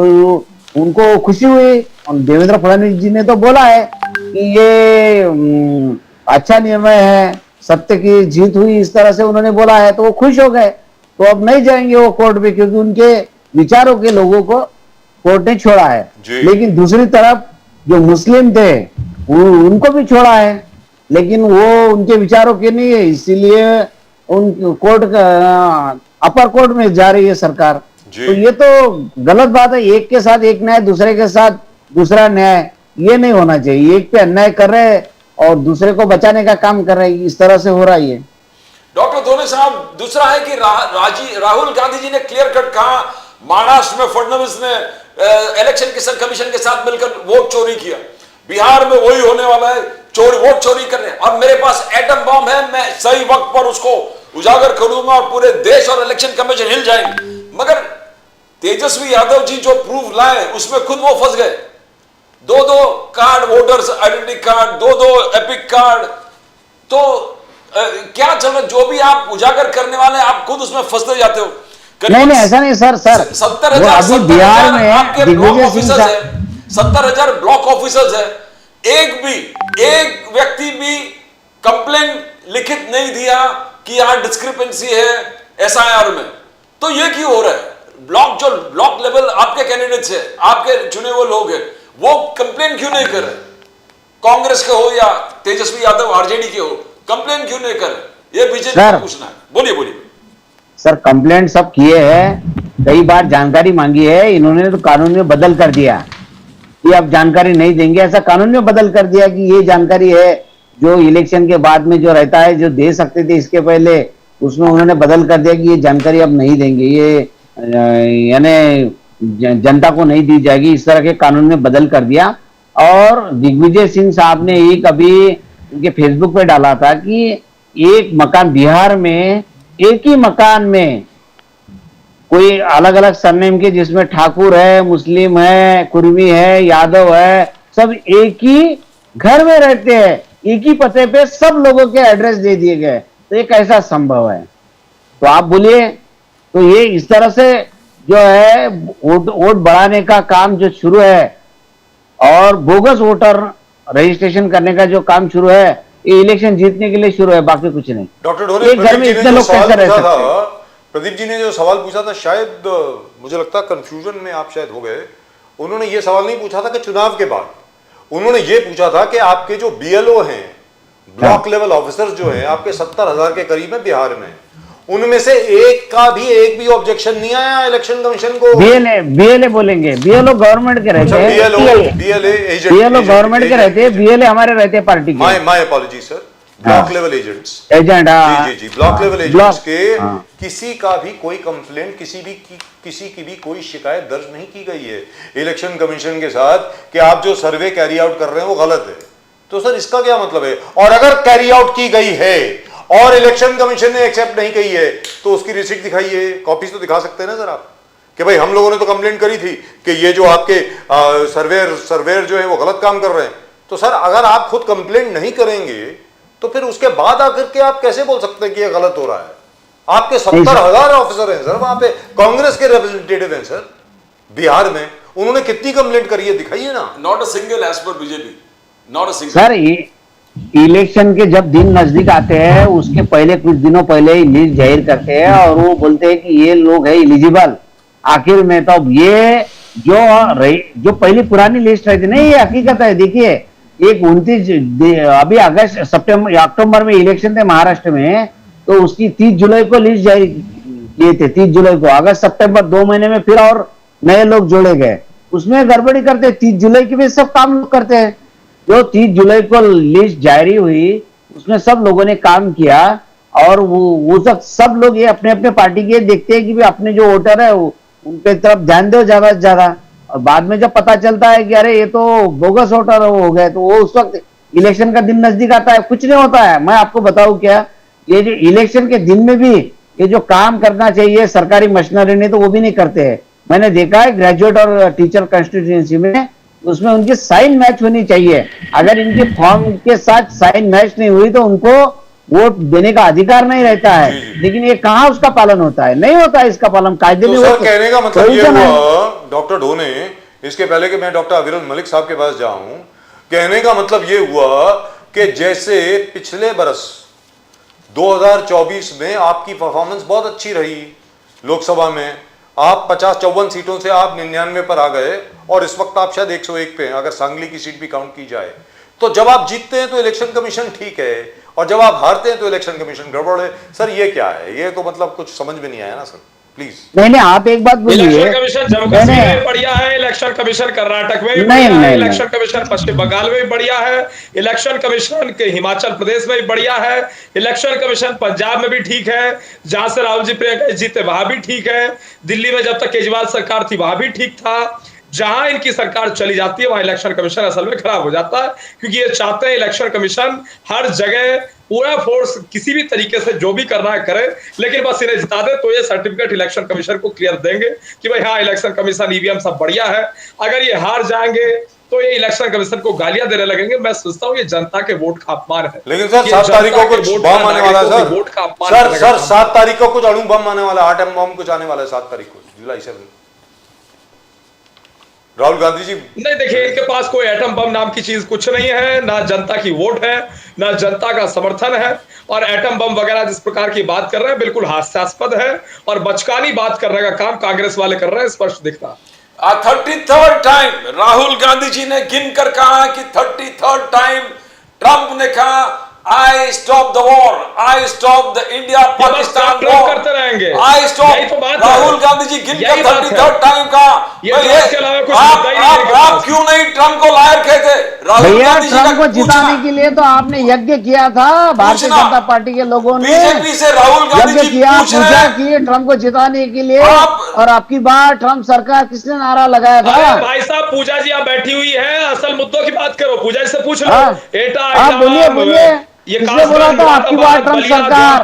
उनको खुशी हुई। और देवेंद्र फडणवीस जी ने तो बोला है कि ये अच्छा निर्णय है, सत्य की जीत हुई, इस तरह से उन्होंने बोला है, तो वो खुश हो गए। तो अब नहीं जाएंगे वो कोर्ट में, क्योंकि उनके विचारों के लोगों को कोर्ट ने छोड़ा है। लेकिन दूसरी तरफ जो मुस्लिम थे उनको भी छोड़ा है, लेकिन वो उनके विचारों के नहीं है, इसीलिए उन कोर्ट का अपर कोर्ट में जा रही है सरकार। तो ये तो गलत बात है। एक के साथ एक न्याय, दूसरे के साथ दूसरा न्याय, ये नहीं होना चाहिए। एक पे अन्याय कर रहे और दूसरे को बचाने का काम कर रहे, इस तरह से हो रहा है। डॉक्टर धोने साहब, दूसरा है कि राहुल गांधी जी ने क्लियर कट कहा महाराष्ट्र में फडणवीस ने इलेक्शन कमीशन के साथ मिलकर वोट चोरी किया। बिहार में वही होने वाला है, वोट चोरी करने। अब मेरे पास एटम बॉम्ब है, मैं सही वक्त पर उसको उजागर करूंगा और पूरे देश और इलेक्शन कमीशन हिल जाएंगे। मगर तेजस्वी यादव जी जो प्रूफ लाए उसमें खुद वो फंस गए। दो कार्ड, वोटर्स आइडेंटिटी कार्ड, दो एपिक कार्ड, तो क्या चल रहा, जो भी आप उजागर करने वाले आप खुद उसमें फंसते जाते हो। नहीं ऐसा नहीं सर 70,000 बिहार में आपके ब्लॉक ऑफिसर्स है, 70,000 ब्लॉक ऑफिसर्स है, एक व्यक्ति भी कंप्लेन लिखित नहीं दिया कि यहां डिस्क्रिपेंसी है एसआईआर में। तो ये क्यों हो रहा है? ब्लॉक लेवल आपके कैंडिडेट्स है, आपके चुने हुए लोग हैं, वो कंप्लेन क्यों नहीं कर रहे? कांग्रेस के हो या तेजस्वी यादव आरजेडी के हो, कंप्लेन क्यों नहीं कर रहे? ये बीजेपी को पूछना है। बोलिए सर, कंप्लेंट सब किए हैं, कई बार जानकारी मांगी है, इन्होंने तो कानून में बदल कर दिया कि अब जानकारी नहीं देंगे। ऐसा कानून में बदल कर दिया कि ये जानकारी है जो इलेक्शन के बाद में जो रहता है, जो दे सकते थे इसके पहले, उसमें उन्होंने बदल कर दिया कि ये जानकारी अब नहीं देंगे, ये यानी जनता को नहीं दी जाएगी, इस तरह के कानून में बदल कर दिया। और दिग्विजय सिंह साहब ने एक अभी उनके फेसबुक पे डाला था कि एक मकान बिहार में, एक ही मकान में कोई अलग अलग सरनेम के, जिसमें ठाकुर है, मुस्लिम है, कुर्मी है, यादव है, सब एक ही घर में रहते हैं, एक ही पते पे सब लोगों के एड्रेस दे दिए गए। तो ये कैसा संभव है? तो आप बोलिए। तो ये इस तरह से जो है वोट बढ़ाने का काम जो शुरू है और बोगस वोटर रजिस्ट्रेशन करने का जो काम शुरू है, ये इलेक्शन जीतने के लिए शुरू है, बाकी कुछ नहीं। डॉक्टर ढोले, घर में इतने लोग कैसे रह सकते हैं? प्रदीप जी ने जो सवाल पूछा था, शायद मुझे लगता है कंफ्यूजन में आप शायद हो गए। उन्होंने ये सवाल नहीं पूछा था कि चुनाव के बाद, उन्होंने ये पूछा था कि आपके जो बीएलओ हैं, ब्लॉक लेवल ऑफिसर जो हैं, आपके 70,000 के करीब है बिहार में, उनमें से एक भी ऑब्जेक्शन नहीं आया इलेक्शन कमीशन को। बीएलए बोलेंगे, बीएलओ गवर्नमेंट के रहते हैं, बीएलओ गवर्नमेंट के रहते हैं, बीएलए हमारे रहते हैं पार्टी के। My apology sir, block level agents, जी, ब्लॉक लेवल एजेंट्स के किसी का भी कोई कंप्लेंट, किसी की भी कोई शिकायत दर्ज नहीं की गई है इलेक्शन कमीशन के साथ कि आप जो सर्वे कैरी आउट कर रहे हैं वो गलत है। तो सर इसका क्या मतलब है? और अगर कैरी आउट की गई है और इलेक्शन कमीशन ने एक्सेप्ट नहीं की है तो उसकी रिसीट दिखाइए, कॉपीज तो दिखा सकते हैं ना सर आप, कि भाई हम लोगों ने तो कंप्लेंट करी थी कि ये जो आपके सर्वेयर जो है वो गलत काम कर रहे हैं। तो सर अगर आप खुद कंप्लेंट नहीं करेंगे तो फिर उसके बाद आकर के आप कैसे बोल सकते हैं कि ये गलत हो रहा है? आपके 70,000 ऑफिसर हैं सर, वहां पे कांग्रेस के रिप्रेजेंटेटिव हैं सर बिहार में, उन्होंने कितनी कंप्लेंट करी है दिखाइए ना। नॉट अ सिंगल एज पर BJP, not a single. Sir election के जब दिन नजदीक आते हैं उसके पहले कुछ दिनों पहले ही लिस्ट जाहिर करते हैं और वो बोलते हैं कि ये लोग है एलिजिबल। आखिर में तो ये जो पहली पुरानी लिस्ट रहती नहीं, ये हकीकत है। देखिए एक 29 अभी अक्टूबर में इलेक्शन थे महाराष्ट्र में, तो उसकी 30 जुलाई को लिस्ट जारी किए थे, 30 जुलाई को। अगस्त सितंबर 2 महीने में फिर और नए लोग जोड़े गए, उसमें गड़बड़ी करते। 30 जुलाई के भी सब काम लोग करते हैं। जो 30 जुलाई को लिस्ट जारी हुई उसमें सब लोगों ने काम किया और वो सब लोग ये अपने अपने पार्टी के देखते हैं कि भी अपने जो वोटर है उनके तरफ ध्यान दो ज्यादा से ज्यादा। और बाद में जब पता चलता है कि अरे ये तो बोगस वोटर हो गए, तो वो उस वक्त इलेक्शन का दिन नजदीक आता है, कुछ नहीं होता है। मैं आपको बताऊं क्या, ये जो इलेक्शन के दिन में भी ये जो काम करना चाहिए सरकारी मशीनरी ने, तो वो भी नहीं करते हैं। मैंने देखा है ग्रेजुएट और टीचर कंस्टिट्यूएंसी में, उसमें उनकी साइन मैच होनी चाहिए। अगर इनके फॉर्म के साथ साइन मैच नहीं हुई तो उनको वोट देने का अधिकार नहीं रहता है। लेकिन ये कहाँ उसका पालन होता है? नहीं होता है इसका पालन कायदे में। सर कहने का मतलब ये हुआ डॉक्टर ढोने, इसके पहले कि मैं डॉक्टर अविरल मलिक साहब के पास जाऊं, कहने का मतलब ये हुआ कि जैसे पिछले बरस 2024 में आपकी परफॉर्मेंस बहुत अच्छी रही लोकसभा में, आप 50-54 सीटों से आप 99 पर आ गए और इस वक्त आप शायद 101 पे हैं अगर सांगली की सीट भी काउंट की जाए। तो जब आप जीतते हैं तो इलेक्शन कमीशन ठीक है और जब आप हारते हैं तो इलेक्शन कमीशन गड़बड़ है। सर ये क्या है? ये तो मतलब कुछ समझ में नहीं आया ना सर, प्लीज। नहीं आप एक बात बोलिए। इलेक्शन कमीशन जम्मू कश्मीर में बढ़िया है, इलेक्शन कमीशन कर्नाटक में भी बढ़िया है, इलेक्शन कमीशन पश्चिम बंगाल में भी बढ़िया है, इलेक्शन कमीशन के हिमाचल प्रदेश में भी बढ़िया है, इलेक्शन कमीशन पंजाब में भी ठीक है, जहां से राहुल जी प्रियंका जीते वहां भी ठीक है, दिल्ली में जब तक केजरीवाल सरकार थी वहां भी ठीक था, जहां इनकी सरकार चली जाती है वहां इलेक्शन कमीशन असल में खराब हो जाता है, क्योंकि ये चाहते हैं इलेक्शन कमीशन हर जगह पूरा फोर्स किसी भी तरीके से जो भी करना है करे, लेकिन बस इन्हें जिता दे तो ये सर्टिफिकेट इलेक्शन कमीशन को क्लियर देंगे कि भाई हाँ इलेक्शन कमीशन ईवीएम सब बढ़िया है। अगर ये हार जाएंगे तो ये इलेक्शन कमीशन को गालियां देने लगेंगे। मैं सोचता हूँ ये जनता के वोट का अपमान है। लेकिन सर 7 तारीख को कुछ बम आने वाला है वोट का अपमान सर। सर 7 तारीख को कुछ अणु बम आने वाला है, एटम बम कुछ आने वाला है 7 तारीख को, जुलाई 7। राहुल गांधी जी नहीं, देखिए इनके पास कोई एटम बम नाम की चीज कुछ नहीं है, ना जनता की वोट है, ना जनता का समर्थन है। और एटम बम वगैरह जिस प्रकार की बात कर रहे हैं बिल्कुल हास्यास्पद है और बचकानी बात करने का काम कांग्रेस वाले कर रहे हैं, स्पष्ट दिख रहा। 33rd टाइम राहुल गांधी जी ने गिनकर कहा कि 33rd टाइम ट्रंप ने कहा I stop the war, I stop the India Pakistan war करते रहेंगे, आई स्टॉप। यही तो बात है। राहुल गांधी जी गिनकर 33rd टाइम का आप क्यों नहीं ट्रंप को लायर कहते? राहुल भैया गांधी जी ट्रंप को जिताने के लिए तो आपने यज्ञ किया था, भारतीय जनता पार्टी के लोगों ने बीजेपी से राहुल गांधी यज्ञ जी किया, पूछ रहे पूजा हैं की ट्रंप को जिताने के लिए। और आपकी बार ट्रंप सरकार किसने नारा लगाया था? भाई साहब पूजा जी आप बैठी हुई है, असल मुद्दों की बात करो, पूजा जी से पूछ लो। आप बोलिए बोलिए, किसने बोला था आपकी बार ट्रंप सरकार?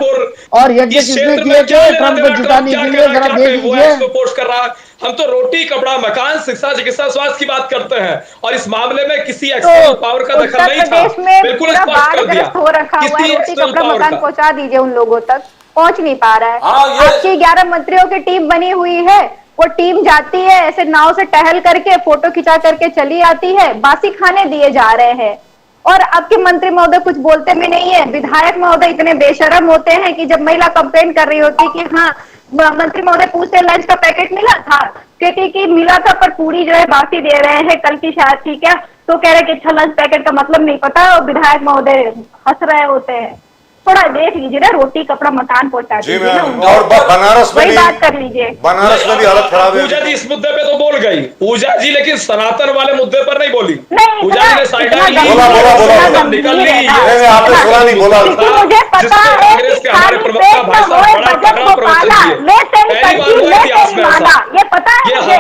और यज्ञ किसने किए थे ट्रंप को जिताने के लिए? जरा देख लीजिए। पोस्ट कर रहा है, हम तो रोटी कपड़ा मकान शिक्षा चिकित्सा स्वास्थ्य की बात करते हैं और इस मामले में किसी एक्सटर्नल पावर का दखल नहीं था। बिल्कुल स्पष्ट कर दिया, हो रखा हुआ है, रोटी कपड़ा मकान पहुंचा दीजिए उन लोगों तक, पहुंच नहीं पा रहा है। आपकी 11 मंत्रियों की टीम बनी हुई है, वो टीम जाती है ऐसे नाव से टहल करके फोटो खिंचा करके चली आती है, बासी खाने दिए जा रहे हैं और आपके मंत्री महोदय कुछ बोलते भी नहीं है। विधायक महोदय इतने बेशर्म होते हैं कि जब महिला कंप्लेन कर रही होती कि हाँ मंत्री महोदय पूछते लंच का पैकेट मिला था, कहती कि मिला था पर पूरी जो है बासी दे रहे हैं, कल की शायद थी क्या, तो कह रहे कि अच्छा लंच पैकेट का मतलब नहीं पता और विधायक महोदय हंस रहे होते हैं। थोड़ा देख लीजिए ना, रोटी कपड़ा मकान पहुंचा दीजिए ना। और बनारस में भी बात कर लीजिए, बनारस में भी हालत खराब है। पूजा जी इस मुद्दे पे तो बोल गई पूजा जी, लेकिन सनातन वाले मुद्दे पर नहीं बोली। पूजा जी ने साइड बोला निकल ली। आपने सुना नहीं बोला? मुझे पता है कि खाली पेट में होए बजट को पाला, ले तेरी कंठी ले तेरी माला, ये पता है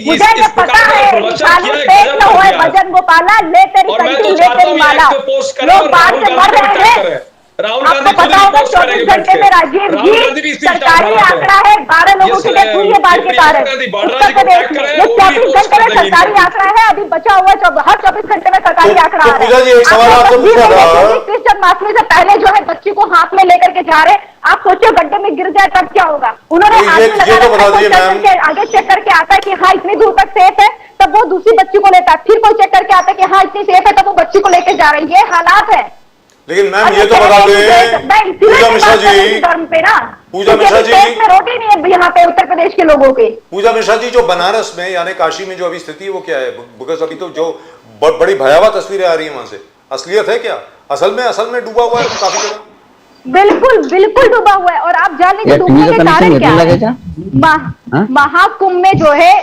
मुझे ये पता है कि खाली पेट में होए बजट को पाला, ले तेरी कंठी ले तेरी माला। लोग बाहर से मर रहे हैं, आपको पता होगा 24 घंटे में राजीव जी सरकारी आंकड़ा है 12 लोगों की डेथ हुई है बाढ़ के कारण उत्तर प्रदेश में। ये 24 घंटे में सरकारी आंकड़ा है, अभी बचा हुआ हर 24 घंटे में सरकारी आंकड़ा आ रहा है। क्रिश्चियन मासने से पहले जो है बच्ची को हाथ में लेकर के जा रहे, आप सोचिए गड्ढे में गिर जाए तब क्या होगा। उन्होंने हाथ में लगा आगे चेक करके आता है कि हाँ इतनी दूर तक सेफ है, तब वो दूसरी बच्ची को लेता है, फिर कोई चेक करके आता है कि हाँ इतनी सेफ है, तब वो बच्ची को लेकर जा रही है। ये हालात है। लेकिन मैम ये तो बता दें पूजा मिश्रा जी, पूजा मिश्रा जी में रोटी नहीं है यहाँ पे उत्तर प्रदेश के लोगों के। पूजा मिश्रा जी जो बनारस में यानी काशी में जो अभी स्थिति है वो क्या है? बिकॉज अभी तो जो बड़ी भयावह तस्वीरें आ रही है वहां से, असलियत है क्या? असल में डूबा हुआ है काफी जगह। बिल्कुल बिल्कुल डूबा हुआ है। और आप जान लीजिए डूबने के कारण क्या है, महाकुंभ में जो है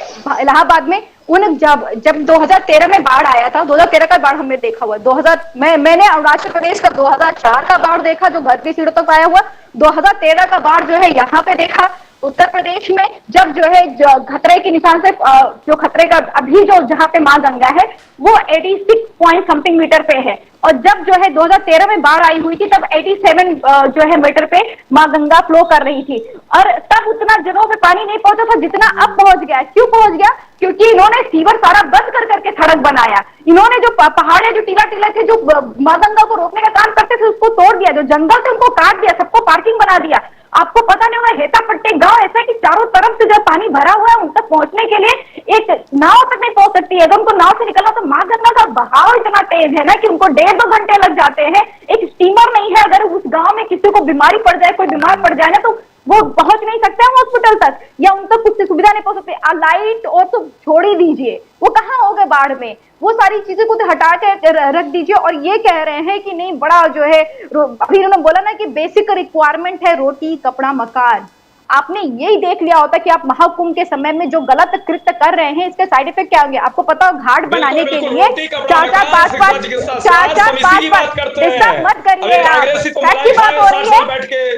इलाहाबाद में उन जब 2013 में बाढ़ आया था, 2013 का बाढ़ हमने देखा हुआ, 2000 मैंने अरुणाचल प्रदेश का 2004 का बाढ़ देखा जो घर की सीढ़ों तक आया हुआ, 2013 का बाढ़ जो है यहाँ पे देखा उत्तर प्रदेश में, जब जो है खतरे के निशान से जो खतरे का अभी जो जहाँ पे मां गंगा है वो 86 पॉइंट समथिंग मीटर पे है, और जब जो है 2013 में बाढ़ आई हुई थी तब 87 जो है मीटर पे मां गंगा फ्लो कर रही थी, और तब उतना जगहों पे पानी नहीं पहुंचा था जितना अब पहुंच गया। क्यों पहुंच गया? क्योंकि इन्होंने सीवर सारा बंद कर करके सड़क बनाया, इन्होंने जो पहाड़ है जो टीला टीला थे जो मां गंगा को रोकने का काम करते थे उसको तोड़ दिया, जो जंगल थे उनको काट दिया, सबको पार्किंग बना दिया। आपको पता नहीं होगा हेता पट्टे गांव ऐसा है कि चारों तरफ से जो पानी भरा हुआ है उन तक पहुंचने के लिए एक नाव तक नहीं पहुंच सकती है। अगर उनको नाव से निकलना तो मां गंगा का बहाव इतना तेज है ना कि उनको 1.5-2 घंटे लग जाते हैं। एक स्टीमर नहीं है, अगर उस गांव में किसी को बीमारी पड़ जाए, कोई बीमार पड़ जाए ना तो वो पहुंच नहीं सकते हैं हॉस्पिटल तक, या उन तक कुछ सुविधा नहीं पहुंच सकती। लाइट और तो छोड़ ही दीजिए, वो कहाँ हो गए बाढ़ में, वो सारी चीजें को हटा के रख दीजिए। और ये कह रहे हैं कि नहीं बड़ा जो है अभी उन्होंने बोला ना कि बेसिक रिक्वायरमेंट है रोटी कपड़ा मकान। आपने यही देख लिया होता कि आप महाकुंभ के समय में जो गलत कृत्य कर रहे हैं इसके साइड इफेक्ट क्या होंगे आपको पता हो। घाट बनाने के लिए 4-4 5-5 डिस्टर्ब मत करिए आप, ऐसी बात हो रही है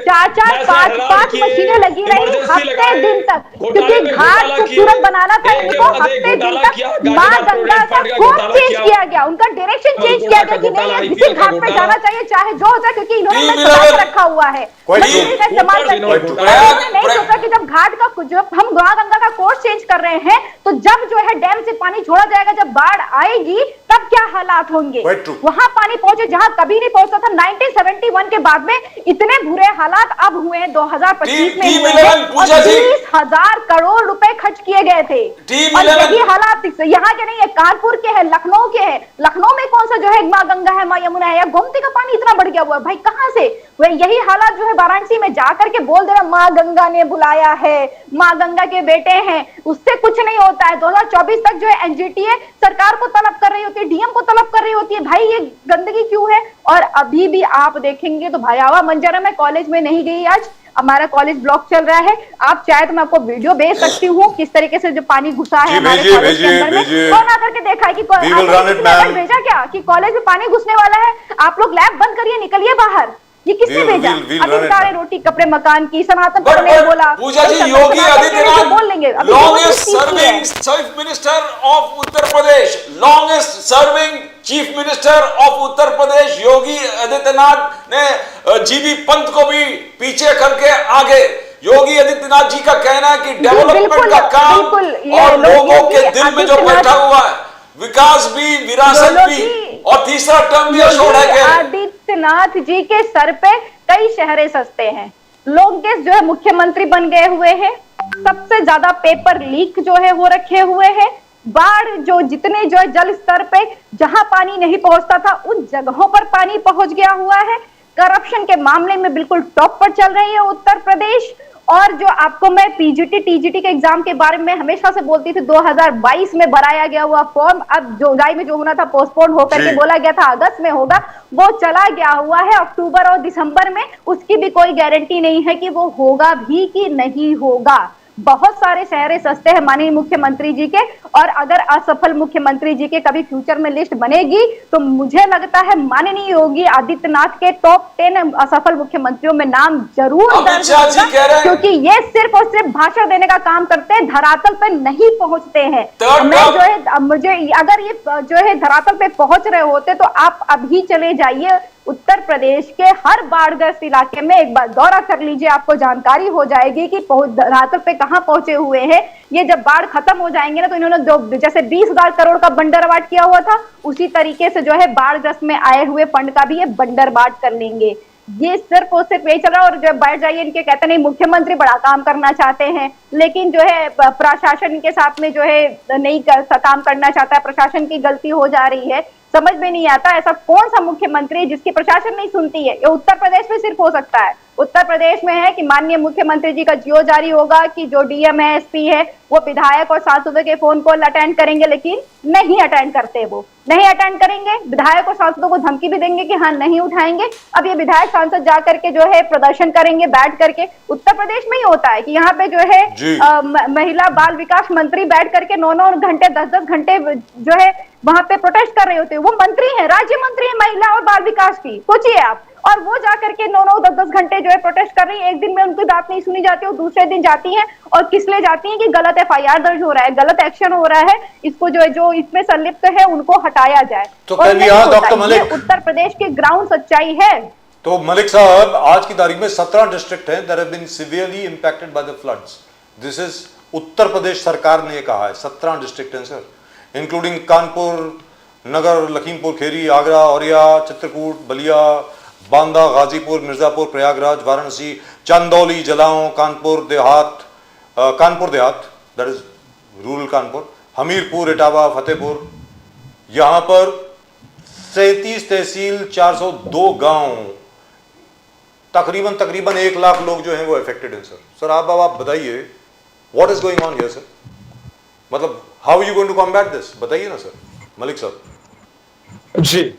4-4 5-5 मशीनें लगी रही हफ्ते दिन तक, क्योंकि घाट खूबसूरत बनाना था, एक के इनको बाद एक हफ्ते दिन घोटाला तक किया, माँ गाजीपुर गंगा प्रोविडेंट का फंड का कोर्स घोटाला चेंज किया, किया गया, उनका डायरेक्शन चेंज किया गया कि नहीं घोटाला, इसी IPL का घाट पे घोटाला। जाना चाहिए चाहे जो हो जाए, क्योंकि इन्होंने टीम मैं संभाल के 11 रखा हुआ है Quite मशीनरी true. का इस्तेमाल ऊपर करके। जिन्होंने और घोटाला इन्होंने नहीं प्रयाग- सोचा कि जब घाट का जब हम माँ गंगा का कोर्स चेंज कर रहे हैं तो जब जो है डैम से पानी छोड़ा जाएगा, जब बाढ़ आएगी तब क्या हालात होंगे। Quite true. वहां पानी पहुंचे जहां कभी नहीं पहुंचा था। 1971 के बाद में इतने बुरे हालात अब हुए हैं 2025 में टीम हुए 11 हैं, और पूजा जी। 20,000 करोड़ रुपए खर्च किए गए थे। टीम और 11 यही हालात यहाँ के नहीं है, कानपुर के है, लखनऊ के है। लखनऊ में कौन सा जो है माँ गंगा है, माँ यमुना है, या गोमती का पानी इतना बढ़ गया हुआ है भाई, कहां से। वह यही हालात जो है वाराणसी में जाकर के बोल दे रहा माँ गंगा ने बुलाया है, माँ गंगा के बेटे हैं, उससे कुछ नहीं होता है। 2024 तक जो है एनजीटीए सरकार को तलब कर रही होती है, डीएम को तलब कर रही होती है, भाई ये गंदगी क्यों है। और अभी भी आप देखेंगे तो भयावह मंजर है। मैं कॉलेज में नहीं गई आज, हमारा कॉलेज ब्लॉक चल रहा है, आप चाहे तो मैं आपको वीडियो भेज सकती हूँ किस तरीके से जो पानी घुसा है जी, हमारे भेजिए, कॉलेज के भेजिए, अंदर में। भेजिए। कौन आकर के देखा है कि We will run it, आपने ma'am. भेजा क्या कि कॉलेज में पानी घुसने वाला है, आप लोग लैब बंद करिए, निकलिए बाहर। ये किसने We'll- भेजा? we'll अभी run it, बता रहे ma'am. रोटी कपड़े मकान की, सनातन But- पर नहीं but बोला। पूजा जी, भाई, योगी सनातन पर आदित्यनाथ, तो बोल लेंगे अभी longest जो चीज़ की है। serving chief minister of Uttar Pradesh, longest serving chief minister of Uttar Pradesh, Yogi Adityanath ने जीबी पंत को भी पीछे करके आगे। योगी आदित्यनाथ जी का कहना है कि डेवलपमेंट बिल्कुल, का काम बिल्कुल, ये और लोगों योगी के दिल में जो आदित्यनाथ- बैठा हुआ है, विकास भी, विरासत भी, योगी- और तीसरा टर्म भी अशोर है योगी कि आदित्यनाथ जी के सर पे कई शहरें सस्ते हैं। लोकेश जो है मुख्यमंत्री बन गए हुए हैं, सबसे ज्यादा पेपर लीक जो है हो रखे हुए हैं। बाढ़ जो जितने जो है जल स्तर पे जहां पानी नहीं पहुंचता था उन जगहों पर पानी पहुंच गया हुआ है। करप्शन के मामले में बिल्कुल टॉप पर चल रही है उत्तर प्रदेश। और जो आपको मैं पीजीटी टीजीटी के एग्जाम के बारे में हमेशा से बोलती थी, 2022 में भराया गया हुआ फॉर्म अब जुलाई में जो होना था पोस्टपोन होकर के जी। बोला गया था अगस्त में होगा, वो चला गया हुआ है अक्टूबर और दिसंबर में। उसकी भी कोई गारंटी नहीं है कि वो होगा भी कि नहीं होगा। बहुत सारे शहरें सस्ते हैं माननीय मुख्यमंत्री जी के, और अगर असफल मुख्यमंत्री जी के कभी फ्यूचर में लिस्ट बनेगी तो मुझे लगता है माननीय योगी आदित्यनाथ के टॉप 10 असफल मुख्यमंत्रियों में नाम जरूर अमित दर्ज शाह जी होगा, कह रहे हैं- क्योंकि ये सिर्फ और सिर्फ भाषण देने का काम करते हैं, धरातल पे नहीं पहुंचते हैं। Third मैं term- जो है मुझे अगर ये जो है धरातल पे पहुंच रहे होते तो आप अभी चले जाइए उत्तर प्रदेश के हर बाढ़ग्रस्त इलाके में, एक बार दौरा कर लीजिए, आपको जानकारी हो जाएगी कि धरातल पे कहां पहुंचे हुए हैं। ये जब बाढ़ खत्म हो जाएंगे ना तो इन्होंने जैसे 20,000 करोड़ का बंडरबाट किया हुआ था, उसी तरीके से जो है बाढ़ग्रस्त में आए हुए फंड का भी ये बंडरबाट कर लेंगे। ये सिर्फ और सिर्फ यही चल रहा है। और जब बैठ जाइए, इनके कहते नहीं मुख्यमंत्री बड़ा काम करना चाहते हैं, लेकिन जो है प्रशासन के साथ में जो है नहीं काम करना चाहता है, प्रशासन की गलती हो जा रही है। समझ में नहीं आता ऐसा कौन सा मुख्यमंत्री है जिसकी प्रशासन नहीं सुनती है। ये उत्तर प्रदेश में सिर्फ हो सकता है। उत्तर प्रदेश में है कि माननीय मुख्यमंत्री जी का जियो जारी होगा कि जो डीएम है, एसपी है, वो विधायक और सांसदों के फोन कॉल अटेंड करेंगे, लेकिन नहीं अटेंड करते, वो नहीं अटेंड करेंगे। विधायक और सांसदों को धमकी भी देंगे कि हाँ नहीं उठाएंगे। अब ये विधायक सांसद जाकर के जो है प्रदर्शन करेंगे बैठ करके। उत्तर प्रदेश में ही होता है कि यहाँ पे जो है महिला बाल विकास मंत्री बैठ करके 9-9 घंटे 10-10 घंटे जो है वहां पे प्रोटेस्ट कर रहे होते हैं। वो मंत्री हैं, राज्य मंत्री है महिला और बाल विकास की, सोचिए आप। और वो जाकर के 9-9 10-10 घंटे जो है प्रोटेस्ट कर रही है। एक दिन में उनकी बात नहीं सुनी जाती, और दूसरे दिन जाती हैं और किस लिए जाती हैं कि गलत एफआईआर दर्ज हो रहा है, गलत एक्शन हो रहा है, इसको जो इसमें संलिप्त है उनको हटाया जाए। तो और can we नहीं ask होता, Dr. ये मलिक? उत्तर प्रदेश की ग्राउंड सच्चाई है। तो मलिक साहब, आज की तारीख में 17 डिस्ट्रिक्ट हैं that have been severely impacted by the floods. This is Uttar Pradesh सरकार ने कहा है, 17 डिस्ट्रिक्ट हैं sir, including Kanpur Nagar, Lakhimpur Kheri, Agra, Auriya, Chitrakoot, Ballia, Banda, Ghazipur, Mirzapur, Prayagraj, Varanasi, Chandauli, जलाओं, Kanpur Dehat, that is rural Kanpur, Hamirpur, Etawah, Fatehpur. यहाँ पर 37 तहसील, 402 गांव, तकरीबन 1 लाख लोग जो हैं वो अफेक्टेड हैं सर। सर आप बताइए what is going on here sir, मतलब how you going to combat this, बताइए ना सर मलिक साहब। जी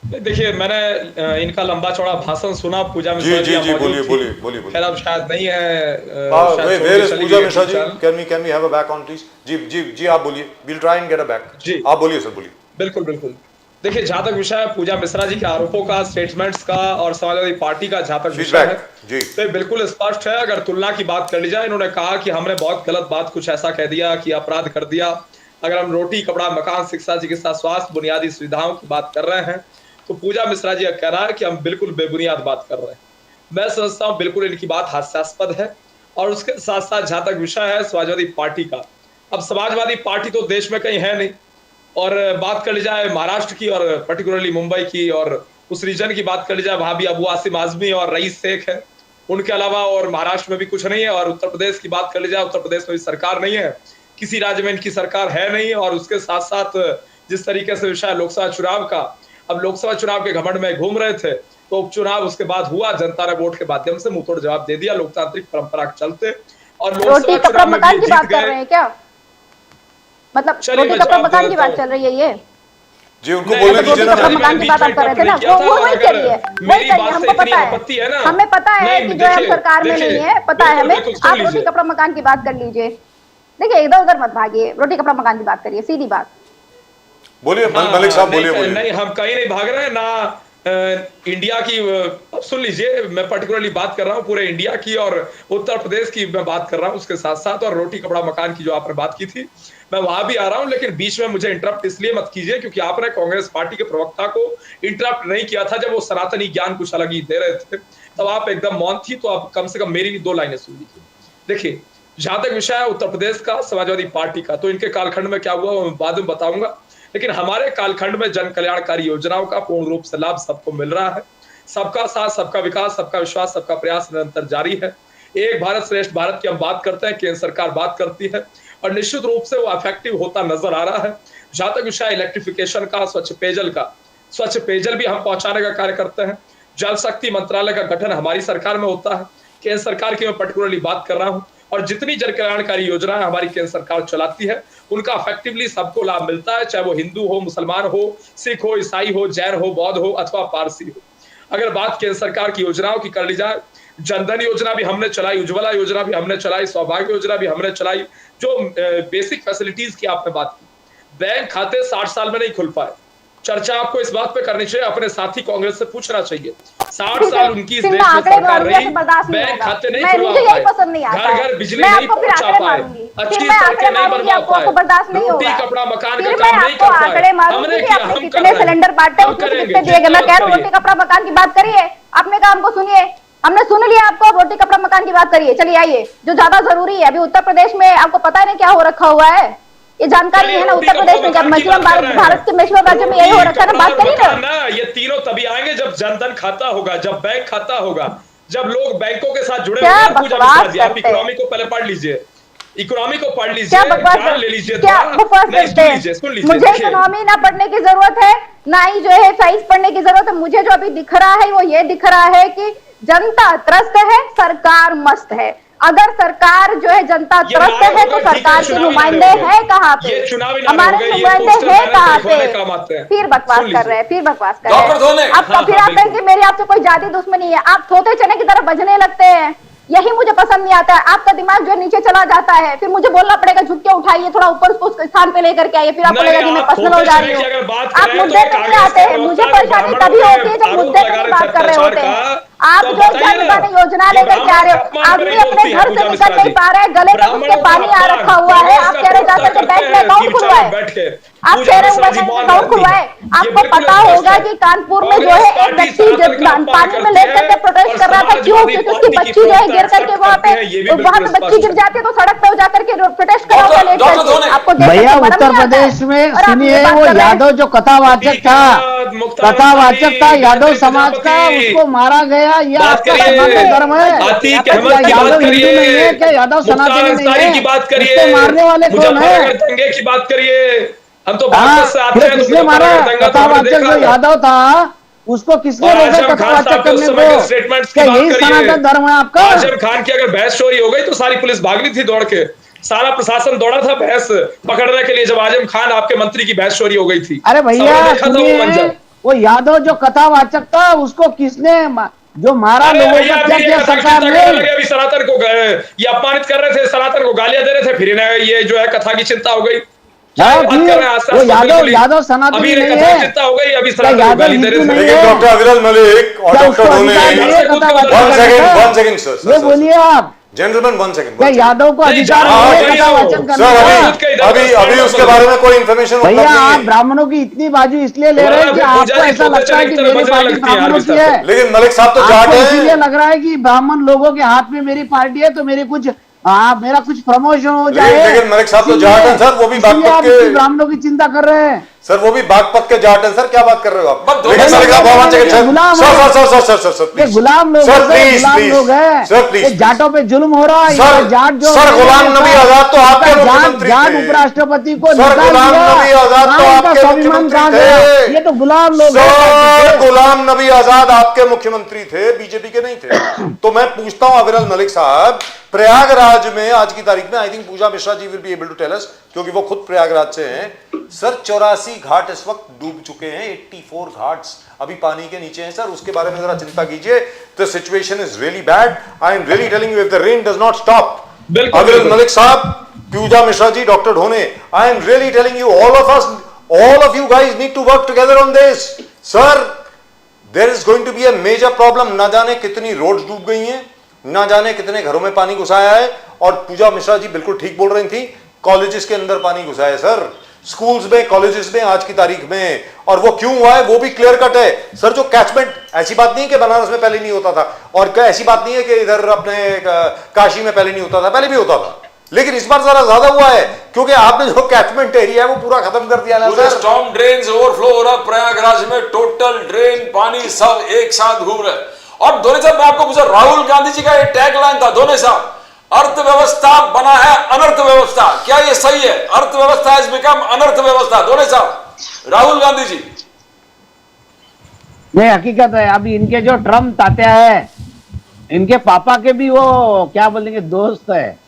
देखिए, मैंने इनका लंबा चौड़ा भाषण सुना, पूजा मिश्रा जी जी बोलिए। खैर अब शायद नहीं है, वेयर इज चली पूजा गई Mishra ji, channel. Can we have a back on please. जी आप बोलिए, we'll try and get a back. जी आप बोलिए सर, बोलिए। बिल्कुल देखिए, जहां तक विषय है पूजा मिश्रा जी के आरोपों का, स्टेटमेंट्स का और समाजवादी पार्टी का जहां तक विषय है, जी। तो बिल्कुल स्पष्ट है। अगर तुलना की बात कर ली जाए, इन्होंने कहा कि हमने बहुत गलत बात कुछ ऐसा कह दिया कि अपराध कर दिया। अगर हम रोटी, कपड़ा, मकान, शिक्षा, चिकित्सा, स्वास्थ्य, बुनियादी सुविधाओं की बात कर रहे हैं, तो पूजा मिश्रा जी कह रहा है कि हम बिल्कुल बेबुनियाद बात कर रहे हैं। मैं समझता हूं बिल्कुल इनकी बात हास्यास्पद है। और उसके साथ साथ जहां तक विषय है समाजवादी पार्टी का, अब समाजवादी पार्टी तो देश में कहीं है नहीं। और बात कर ली जाए महाराष्ट्र की और पर्टिकुलरली मुंबई की और उस रीजन की बात कर ली जाए, वहां भी अबू आसिम आजमी और रईस शेख है। उनके अलावा और महाराष्ट्र में भी कुछ नहीं है। और उत्तर प्रदेश की बात कर ली जाए, उत्तर प्रदेश में भी सरकार नहीं है, किसी राज्य में इनकी सरकार है नहीं। और उसके साथ साथ जिस तरीके से विषय लोकसभा चुनाव का, अब लोकसभा चुनाव के घमंड में घूम रहे थे, तो उपचुनाव उसके बाद हुआ, जनता ने वोट के माध्यम से मुंहतोड़ जवाब दे दिया लोकतांत्रिक परंपरा के चलते, और लोकसभा चुनाव में भी जीत गए। क्या मतलब रोटी कपड़ा मकान की बात चल रही है ये? जी, उनको बोलने दीजिए ना। मकान की बात आप कर रहे थे ना, वो वही करिए, वही करिए। हमको पता है, हमें पता है कि जो हम सरकार में नहीं है, पता है हमें। आप रोटी कपड़ा मकान की बात कर लीजिए। देखिए, इधर उधर मत भागिए, रोटी कपड़ा मकान की बात करिए, सीधी बात। बोलिए मलिक साहब, बोलिए। नहीं, हम कहीं नहीं भाग रहे हैं ना। इंडिया की, अब सुन लीजिए, मैं पर्टिकुलरली बात कर रहा हूँ पूरे इंडिया की और उत्तर प्रदेश की मैं बात कर रहा हूँ उसके साथ साथ। और रोटी कपड़ा मकान की जो आपने बात की थी, मैं वहां भी आ रहा हूं। लेकिन बीच में मुझे इंटरप्ट इसलिए मत कीजिए क्योंकि आपने कांग्रेस पार्टी के प्रवक्ता को इंटरप्ट नहीं किया था जब वो सनातनी ज्ञान कुछ अलग ही दे रहे थे, तब आप एकदम मौन थी। तो आप कम से कम मेरी भी 2 लाइनें सुन लीजिए। देखिए, जहां तक विषय है उत्तर प्रदेश का, समाजवादी पार्टी का, तो इनके कालखंड में क्या हुआ वो बाद में बताऊंगा। लेकिन हमारे कालखंड में जन कल्याणकारी योजनाओं का पूर्ण रूप से लाभ सबको मिल रहा है। सबका साथ, सबका विकास, सबका विश्वास, सबका प्रयास निरंतर जारी है। एक भारत श्रेष्ठ भारत की हम बात करते हैं, केंद्र सरकार बात करती है, और निश्चित रूप से वो इफेक्टिव होता नजर आ रहा है। जहां तक विषय इलेक्ट्रिफिकेशन का, स्वच्छ पेयजल का, स्वच्छ पेयजल भी हम पहुंचाने का कार्य करते हैं। जल शक्ति मंत्रालय का गठन हमारी सरकार में होता है, केंद्र सरकार की मैं पर्टिकुलरली बात कर रहा हूं। और जितनी जन कल्याणकारी योजनाएं हमारी केंद्र सरकार चलाती है, उनका इफेक्टिवली सबको लाभ मिलता है, चाहे वो हिंदू हो, मुसलमान हो, सिख हो, ईसाई हो, जैन हो, बौद्ध हो अथवा पारसी हो। अगर बात केंद्र सरकार की योजनाओं की कर ली जाए, जनधन योजना भी हमने चलाई, उज्ज्वला योजना भी हमने चलाई, सौभाग्य योजना भी हमने चलाई। जो बेसिक फैसिलिटीज की आपने बात की, बैंक खाते 60 साल में नहीं खुल पाए। चर्चा आपको इस बात पे करनी चाहिए, अपने साथी कांग्रेस से पूछना चाहिए। 60 साल उनकी इस देश में सरकार रही, बैंक खाते नहीं खुलवा पाए, घर घर बिजली नहीं पहुंचा पाए, अच्छी सड़कें नहीं बनवा पाए, रोटी कपड़ा मकान का काम नहीं कर पाए। हमने किया, हम कर रहे हैं, सिलेंडर बांटे, हम करेंगे। मैं कह रहा हूं रोटी कपड़ा मकान की बात करिए। आपने कहा हमको सुनिए, हमने सुन लिया आपको। रोटी कपड़ा मकान की बात करिए, चलिए आइए जो ज्यादा जरूरी है। अभी उत्तर प्रदेश में आपको पता नहीं क्या हो रखा हुआ है, ये जानकारी है ना। उत्तर प्रदेश में जब मैक्सिमम भारत के मैक्सिमम राज्यों में यही हो रखा है ना, बात करिए ना। ये तीनों तभी आएंगे जब जनधन खाता होगा, जब बैंक खाता होगा, जब लोग बैंकों के साथ जुड़े होंगे। पूजा मिश्रा जी, आप इकोनॉमी को पहले पढ़ लीजिए, इकोनॉमी को पढ़ लीजिए, जान ले लीजिए, सुन लीजिए। मुझे इकोनॉमी ना पढ़ने की जरूरत है, ना ही जो है साइंस पढ़ने की जरूरत है। मुझे जो अभी दिख रहा है वो ये दिख रहा है कि जनता त्रस्त है, सरकार मस्त है। अगर सरकार जो है जनता त्रस्त है तो सरकार के नुमाइंदे हैं कहाँ पे? हमारे नुमाइंदे हैं कहाँ पे? फिर बकवास कर रहे हैं, फिर बकवास कर रहे हैं। अब फिर आप कहेंगे मेरी आपसे कोई जाति दुश्मनी है। आप थोते चने की तरह बजने लगते हैं, यही मुझे पसंद नहीं आता है। आपका दिमाग जो नीचे चला जाता है, फिर मुझे बोलना पड़ेगा झुक के उठाइए, थोड़ा ऊपर उसको स्थान पे लेकर के आइए। फिर आपको लगेगा कि मैं पर्सनल हो जा रही हूँ। आप मुद्दे पे नहीं आते हैं। मुझे परेशानी तभी होती है जब मुद्दे पे नहीं बात कर रहे होते हैं। आप जो जनधन योजना लेकर के आ रहे हो, आदमी अपने घर से निकल नहीं पा रहे, गले में उसके पानी आ रखा हुआ है। आप कह रहे जाकर के बैंक में अकाउंट खुलवाए, आप कह रहे अकाउंट खुलवाए। आपको पता होगा कि कानपुर में जो है एक व्यक्ति पानी में लेकर के प्रोटेस्ट कर रहा था। क्यों? क्योंकि उसकी बच्ची जो है गिर करके वहाँ पे बच्ची गिर जाती है तो सड़क पे जाकर के प्रोटेस्ट कर रहा था। आपको भैया उत्तर प्रदेश में सुनिए, वो यादव जो कथावाचक था, यादव समाज का, उसको मारा गया। ये आपका सनातन धर्म है? यादव हिंदू नहीं है क्या? यादव सनातन नहीं है? की बात करिए, इसको मारने वाले कौन है? दंगे की बात करिए। हम तो भारत से आते हैं, किसने मारा? कथावाचक जो यादव था उसको किसने रोका कथावाचक करने को? क्या यही सनातन धर्म है आपका? आजम खान की अगर बहस चोरी हो गई तो सारी पुलिस भागनी थी दौड़ के, सारा प्रशासन दौड़ा था भैंस पकड़ने के लिए जब आजम खान आपके मंत्री की भैंस चोरी हो गई थी। अरे भैया वो यादव जो कथावाचक था उसको किसने जो मारा लोगों को? क्या किया सरकार ने? अभी सनातन को ये अपमानित कर रहे थे, सनातन को गालियां दे रहे थे, फिर इन्हें ये जो है कथा की चिंता हो गई। क्या हाँ, बात कर रहे हैं आज वो बिल्कुल ही। यादव सनातनी अभी नहीं कथा है। चिंता हो गई, अभी क्या सनातन यादव गाली दे रहे हिंदू थे। नहीं लेकिन है? डॉक्टर अविरल मलिक और क्या डॉक्टर उसको ढोने, अधिकार नहीं है कथावाचन वन करने सेकंड का? वन सेकंड सर, ये बोलिए आप, जेंटलमैन वन सेकंड, क्या यादव को नहीं, अधिकार जहाँ नहीं है वही कथावाचन हो। करने सर का? खुद के इधर अभी का अभी स्टैंड उसके मत बारे लो। में कोई इन्फॉर्मेशन उपलब्ध भैया नहीं आप है। ब्राह्मणों की इतनी बाजू इसलिए ले रहे हैं कि तुम्हारा आपको पूजा जी ऐसा तोते लगता है चने कि की तरह मेरी बजने पार्टी लगती है यार ब्राह्मणों की बिस्तर है। पे। लेकिन मलिक साहब तो जाट आपको इसीलिए हैं। लग रहा है कि ब्राह्मण लोगों के हाथ में मेरी पार्टी है तो मेरे कुछ मेरा कुछ प्रमोशन हो लेकिन- जाए। लेकिन मलिक साहब तो इसीलिए- जाट हैं सर, वो भी इसीलिए बागपत आप के- इतनी ब्राह्मणों की चिंता कर रहे हैं। सर वो भी बागपत के जाट हैं सर, क्या बात कर रहे हो आप? बस दो लेकिन मिनट मलिक साहब ये वन सेकंड गुलाम सर, है। सर ये प्लीज, गुलाम लोग सर हैं, प्लीज गुलाम प्लीज, लोग हैं। सर प्लीज ये जाटों पे जुल्म हो रहा है। सर, ये जाट जो सर गुलाम नबी आजाद तो आपके जाट मुख्यमंत्री जाट थे। उपराष्ट्रपति को सर निकाल गुलाम दिया। नबी आजाद तो कहाँ इनका आपके स्वाभिमान मुख्यमंत्री कहाँ गया? थे। ये तो गुलाम लोग हैं सर पार्टी के। गुलाम नबी आजाद आपके मुख्यमंत्री थे, बीजेपी के नहीं थे। तो मैं पूछता हूं अविरल मलिक साहब, प्रयागराज में आज की तारीख में I think Pooja Mishra ji will be able to tell us, क्योंकि वो खुद प्रयागराज से हैं सर, 84 घाट इस वक्त डूब चुके हैं, 84 घाट्स अभी पानी के नीचे हैं सर, उसके बारे में जरा चिंता कीजिए। The situation is really bad, I am really telling you, if the rain does not stop, बिल्कुल, अविरल बिल्कुल। मलिक साहब, पूजा मिश्रा जी, doctor Dhone, I am really telling you, all of you guys need to work together on this, sir. There is going to be a major problem. ना जाने कितनी roads डूब गई हैं, ना जाने कितने घरों में पानी घुसाया है, और पूजा मिश्रा जी बिल्कुल ठीक बोल रही थी, कॉलेजेस के अंदर पानी घुसा है सर, स्कूल्स में, कॉलेजेस में आज की तारीख में, और वो क्यों हुआ है वो भी क्लियर कट है सर। जो कैचमेंट, ऐसी बात नहीं है कि बनारस में पहले नहीं होता था, और ऐसी बात नहीं है कि इधर अपने काशी में पहले नहीं होता था, पहले भी होता था, लेकिन इस बार जरा ज्यादा हुआ है क्योंकि आपने जो कैचमेंट एरिया है वो पूरा खत्म कर दिया ना पूरे सर। स्टॉर्म ड्रेन्स ओवरफ्लो हो रहा है प्रयागराज में, टोटल ड्रेन पानी सब एक साथ घूम रहे हैं। और दोनों साहब मैं आपको पूछा, राहुल गांधी जी का ये टैगलाइन था दोनों साहब, अर्थव्यवस्था बना है अनर्थ व्यवस्था, क्या ये सही है? अर्थव्यवस्था हैज बिकम अनर्थ व्यवस्था, दोनों साहब राहुल गांधी जी। नहीं, हकीकत है। अभी इनके जो ट्रम्प तात्या है, इनके पापा के भी वो क्या बोलेंगे दोस्त है,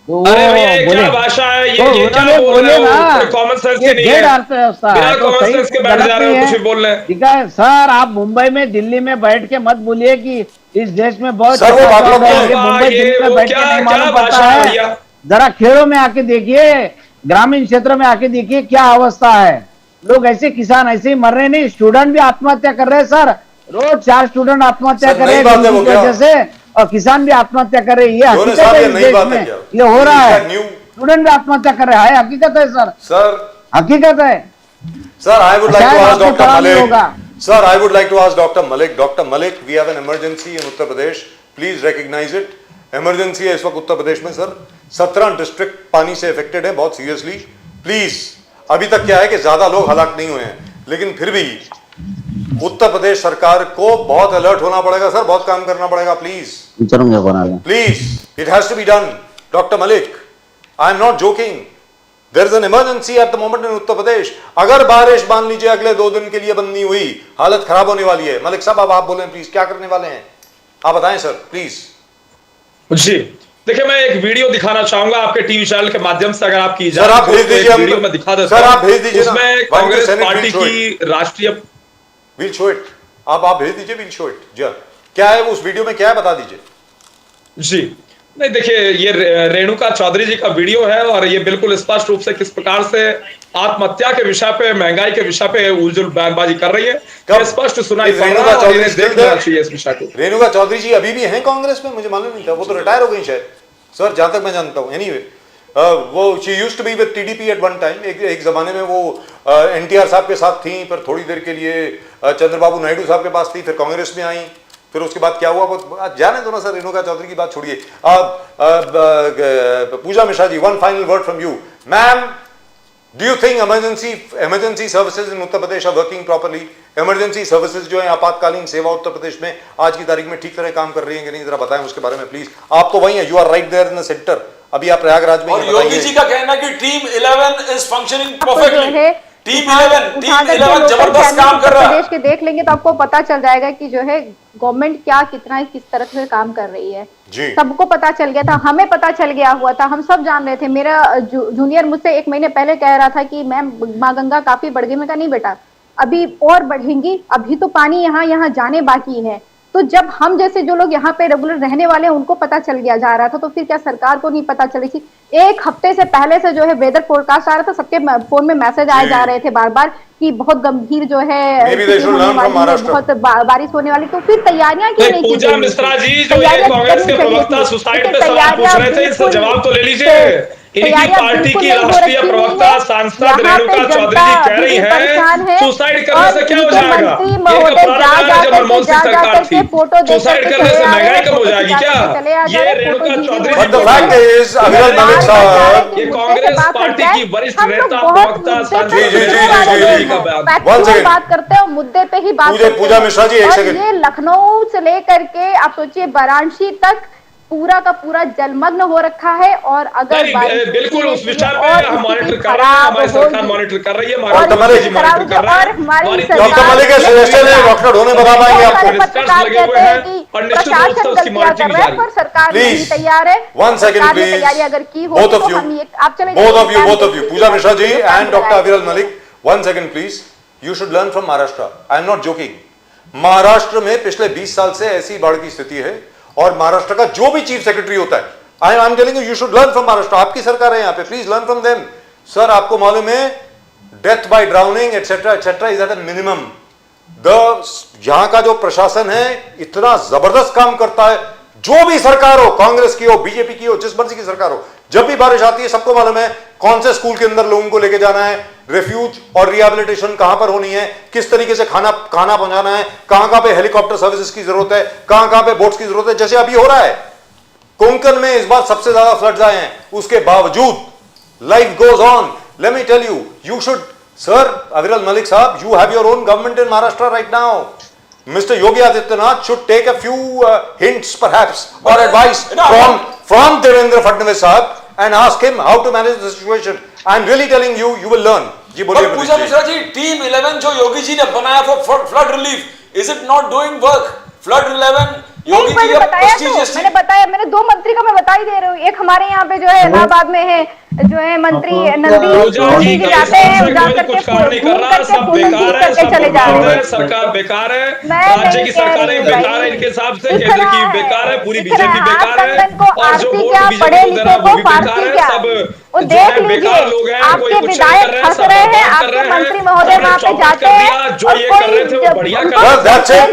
तो वो अरे भैया ये बोले, क्या भाषा है, तो ये क्या उन्होंने बोल रहे बोले ना, हो? कॉमन सेंस ये की नहीं डेढ़ है, अर्थव्यवस्था बिना है, तो कॉमन सही सेंस के बैठ गलत जा रहे नहीं हो, कुछ है। भी बोल रहे हैं। ठीक है सर, आप मुंबई में, दिल्ली में बैठ के मत बोलिए कि इस देश में बहुत सर, वो अच्छा बात चल रहा है। लोग- ये मुंबई ये दिल्ली में वो बैठ के क्या- नहीं क्या मालूम पड़ता भाषा है है। भैया? जरा खेड़ों में आके देखिए, ग्रामीण क्षेत्र में आके देखिए क्या अवस्था है। लोग ऐसे, किसान ऐसे ही मर रहे, नहीं स्टूडेंट भी आत्महत्या कर रहे हैं सर, रोज 4 स्टूडेंट आत्महत्या सर, कर रहे नई हैं बात है वो गंदगी की क्या? वजह से, और किसान भी आत्महत्या कर रहे हैं। ये दोनों हकीकत साहब, है ये इस नई देश बात है में, क्या? ये हो रहा है। न्यू स्टूडेंट भी आत्महत्या कर रहे हैं, हकीकत है सर, सर, हकीकत है। Sir, I would like to शायद ask आपको Dr. पता नहीं Malik. होगा। Sir, I would like to ask Dr. Malik. Dr. Malik, we have an emergency in Uttar Pradesh. Please recognize it. Emergency है इस वक्त उत्तर प्रदेश में सर। 17 डिस्ट्रिक्ट पानी से अफेक्टेड है बहुत सीरियसली। प्लीज, अभी तक क्या है कि ज्यादा लोग हलाक नहीं हुए हैं, लेकिन फिर भी उत्तर प्रदेश सरकार को बहुत अलर्ट होना पड़ेगा सर, बहुत काम करना पड़ेगा। Please please, it has to be done. Dr. Malik, I am not joking. There is an emergency at the moment in Uttar Pradesh. अगर बारिश मान लीजिए अगले 2 दिन के लिए बंद नहीं हुई, हालत खराब होने वाली है। मलिक साहब, अब आप बोलें प्लीज, क्या करने वाले हैं आप बताएं सर प्लीज। जी देखिए, मैं एक वीडियो दिखाना चाहूंगा आपके टीवी चैनल के माध्यम से, अगर आपकी सर, आप भेज दीजिए, हम वीडियो में दिखा देता सर, हूं। आप भेज दीजिए ना। उसमें Why don't you Congress send it, party we'll show की राष्ट्रीय विल शो इट। आप भेज दीजिए, विल शो इट। जी, क्या है उस वीडियो में, क्या है बता दीजिए। जी नहीं, देखिए ये रेणुका चौधरी जी का वीडियो है, और ये बिल्कुल स्पष्ट रूप से किस प्रकार से आत्महत्या के विषय पे, महंगाई के विषय पे उलझुल बयानबाजी कर रही है, कब? ये स्पष्ट सुनाई इस पड़ रेणुका रहा है, और चौधरी इन्हें still देख लेना there? चाहिए इस विषय को। रेणुका चौधरी जी अभी भी हैं कांग्रेस में? मुझे मालूम नहीं था, वो तो रिटायर हो गई शायद सर, जहां तक मैं जानता हूं। एनीवे, वो she used to be with TDP at one time. एक जमाने में वो एनटीआर साहब के साथ थी, पर थोड़ी देर के लिए चंद्रबाबू नायडू साहब के पास थी, फिर कांग्रेस में आई, फिर उसके बाद क्या हुआ वो जाने दो ना सर। रेणुका चौधरी की बात छोड़िए। Puja Mishra ji, one final word from you ma'am. Do you think emergency services in Uttar Pradesh are working properly? Emergency services जो है, आपातकालीन सेवा उत्तर प्रदेश में आज की तारीख में ठीक तरह काम कर रही है कि नहीं, जरा बताएं उसके बारे में प्लीज। आप तो वही हैं, you are right there in the centre. अभी आप प्रयागराज में और योगी जी का कहना है कि टीम 11 इज फंक्शनिंग आपको जो परफेक्टली। है टीम उठाकर 11 जो जबरदस्त लोकल काम कर रहा है। प्रदेश के देख लेंगे तो आपको पता चल जाएगा कि जो है गवर्नमेंट क्या किस तरह से काम कर रही है। जी। सबको पता चल गया था, हमें पता चल गया हुआ था, हम सब जान रहे थे। मेरा जूनियर मुझसे 1 महीने पहले कह रहा था कि मैम माँ गंगा काफी बढ़ गई। मैं कहा नहीं बेटा, अभी और बढ़ेंगी, अभी तो पानी यहाँ जाने बाकी है। तो जब हम जैसे जो लोग यहाँ पे रेगुलर रहने वाले हैं उनको पता चल गया जा रहा था, तो फिर क्या सरकार को नहीं पता चली थी? एक हफ्ते से पहले से जो है वेदर फोरकास्ट आ रहा था, सबके फोन में मैसेज आए जा रहे थे बार बार कि बहुत गंभीर जो है बहुत बारिश होने वाली, तो फिर तैयारियां क्यों नहीं की? पूजा मिश्रा जी जो ये कांग्रेस के प्रवक्ता सुसाइड पे सवाल पूछ रहे थे, इसका जवाब तो ले लीजिए। इनकी पार्टी की राष्ट्रीय प्रवक्ता सांसद रेणुका चौधरी जी कह रही हैं सुसाइड करने से क्या हो जाएगा? ये अपराध है जब मनमोहन सिंह सरकार थी, सुसाइड करने से महंगाई कम हो जाएगी क्या? ये रेणुका चौधरी ये कांग्रेस पार्टी की वरिष्ठ नेता प्रवक्ता बात करते हैं मुद्दे पे ही बात करते हैं। पूजा मिश्रा जी, एक और सेकंड। ये लखनऊ से लेकर के आप सोचिए वाराणसी तक पूरा का पूरा जलमग्न हो रखा है। और अगर बिल्कुल उस विषय पे हम मॉनिटर कर रहे हैं, हमारी सरकार मॉनिटर कर रही है, डॉक्टर मलिक के सजेशन है, डॉक्टर ढोने बता पाएंगे आपको। लगे हुए हैं और निश्चित रूप से उसकी मॉनिटरिंग जारी है। सरकार नहीं तैयार है। One second, please. तैयारी अगर की हो Both of तो you. हम आप चले Both of you, Pooja Mishra ji and Dr. Aviral Malik, 1 second please. You should learn from Maharashtra. I am not joking. Maharashtra में पिछले 20 साल से ऐसी बाढ़ की स्थिति है और महाराष्ट्र का जो भी चीफ सेक्रेटरी होता है, I am telling you should learn from Maharashtra. आपकी सरकार है यहाँ पे, please learn from them. Sir आपको मालूम है death by drowning etcetera is at a minimum. यहां का जो प्रशासन है इतना जबरदस्त काम करता है, जो भी सरकार हो, कांग्रेस की हो, बीजेपी की हो, जिस मर्जी की सरकार हो, जब भी बारिश आती है सबको मालूम है कौन से स्कूल के अंदर लोगों को लेके जाना है, रेफ्यूज और रिहेबिलिटेशन कहां पर होनी है, किस तरीके से खाना पहुंचाना है, कहां पे हेलीकॉप्टर सर्विसेज की जरूरत है, कहां पे बोट्स की जरूरत है, जैसे अभी हो रहा है। कोंकण में इस बार सबसे ज्यादा फ्लड्स आए हैं, उसके बावजूद life goes on. Let me tell you, you should sir Aviral Malik साहब, you have your own government in Maharashtra right now. Mr. Yogi Adityanath should take a few hints perhaps or advice from Devendra Fadnavis sahab and ask him how to manage the situation. I am really telling you, you will learn. जी बोलिए पूजा मिश्रा जी, team 11 जो योगी जी ने बनाया for flood relief, is it not doing work? Flood 11 Yogi ji ने prestigious मैंने बताया, मैंने 2 मंत्री का मैं बता ही दे रही हूँ। एक हमारे यहाँ पे जो है इलाहाबाद में है, जो है मंत्री नंदी जी जाते हैं, जा करके चले जा रहे हैं। सरकार बेकार है, राज्य की सरकारें बेकार है, इनके हिसाब से केंद्र की बेकार है, पूरी बीजेपी बेकार है, और जो वोट बीजेपी को देना वो भी बेकार है। सब वो देख लीजिए, आपके विधायक फंस रहे हैं, आपके मंत्री महोदय वहाँ पे जाते हैं, जो ये कर रहे थे वो बढ़िया कर रहे थे,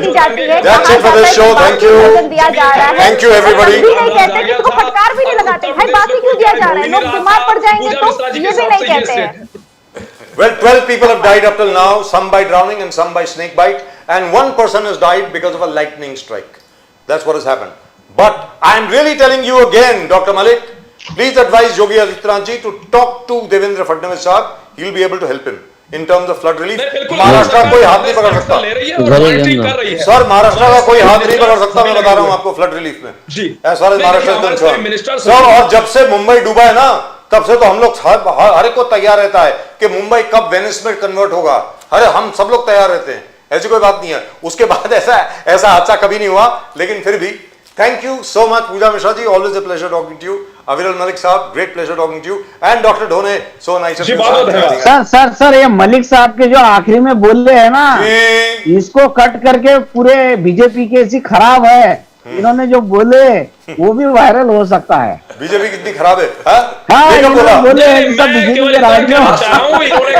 दिया जा रहा है। Thank you everybody. भी नहीं कहते, किसी को फटकार भी नहीं लगाते, भाई बाकी क्यों दिया जा रहा है? लोग बीमार पड़ जाएंगे तो ये भी नहीं कहते हैं। Well, 12 people have died up till now, some by drowning and some by snake bite, and 1 person has died because of a lightning strike. That's what has happened. But I am really telling you again, Dr. Malik, please advise Yogi Adityanath ji to talk to Devendra Fadnavis sahab. He will be able to help him in terms of flood relief. Maharashtra कोई हाथ नहीं पकड़ सकता sir, Maharashtra का कोई हाथ नहीं पकड़ सकता, मैं बता रहा हूँ आपको फ्लड रिलीफ में जी, as far as Maharashtra sir. और जब से मुंबई डूबा है ना, तब से तो हम लोग हर एक को तैयार रहता है कि मुंबई कब वेनिस में कन्वर्ट होगा। अरे हम सब लोग तैयार रहते हैं, ऐसी कोई बात नहीं है। उसके बाद ऐसा हादसा कभी नहीं हुआ, लेकिन फिर भी thank you so much Pooja Mishra ji, always a pleasure talking to you. Aviral Malik साहब, great pleasure talking to you, and Dr. Dhone, so nice of you. Sir ये मलिक साहब के जो आखिरी में बोले हैं ना, इसको कट करके पूरे बीजेपी के ऐसी खराब है, इन्होंने जो बोले वो भी वायरल हो सकता है। बीजेपी कितनी खराब है? हाँ, इन्होंने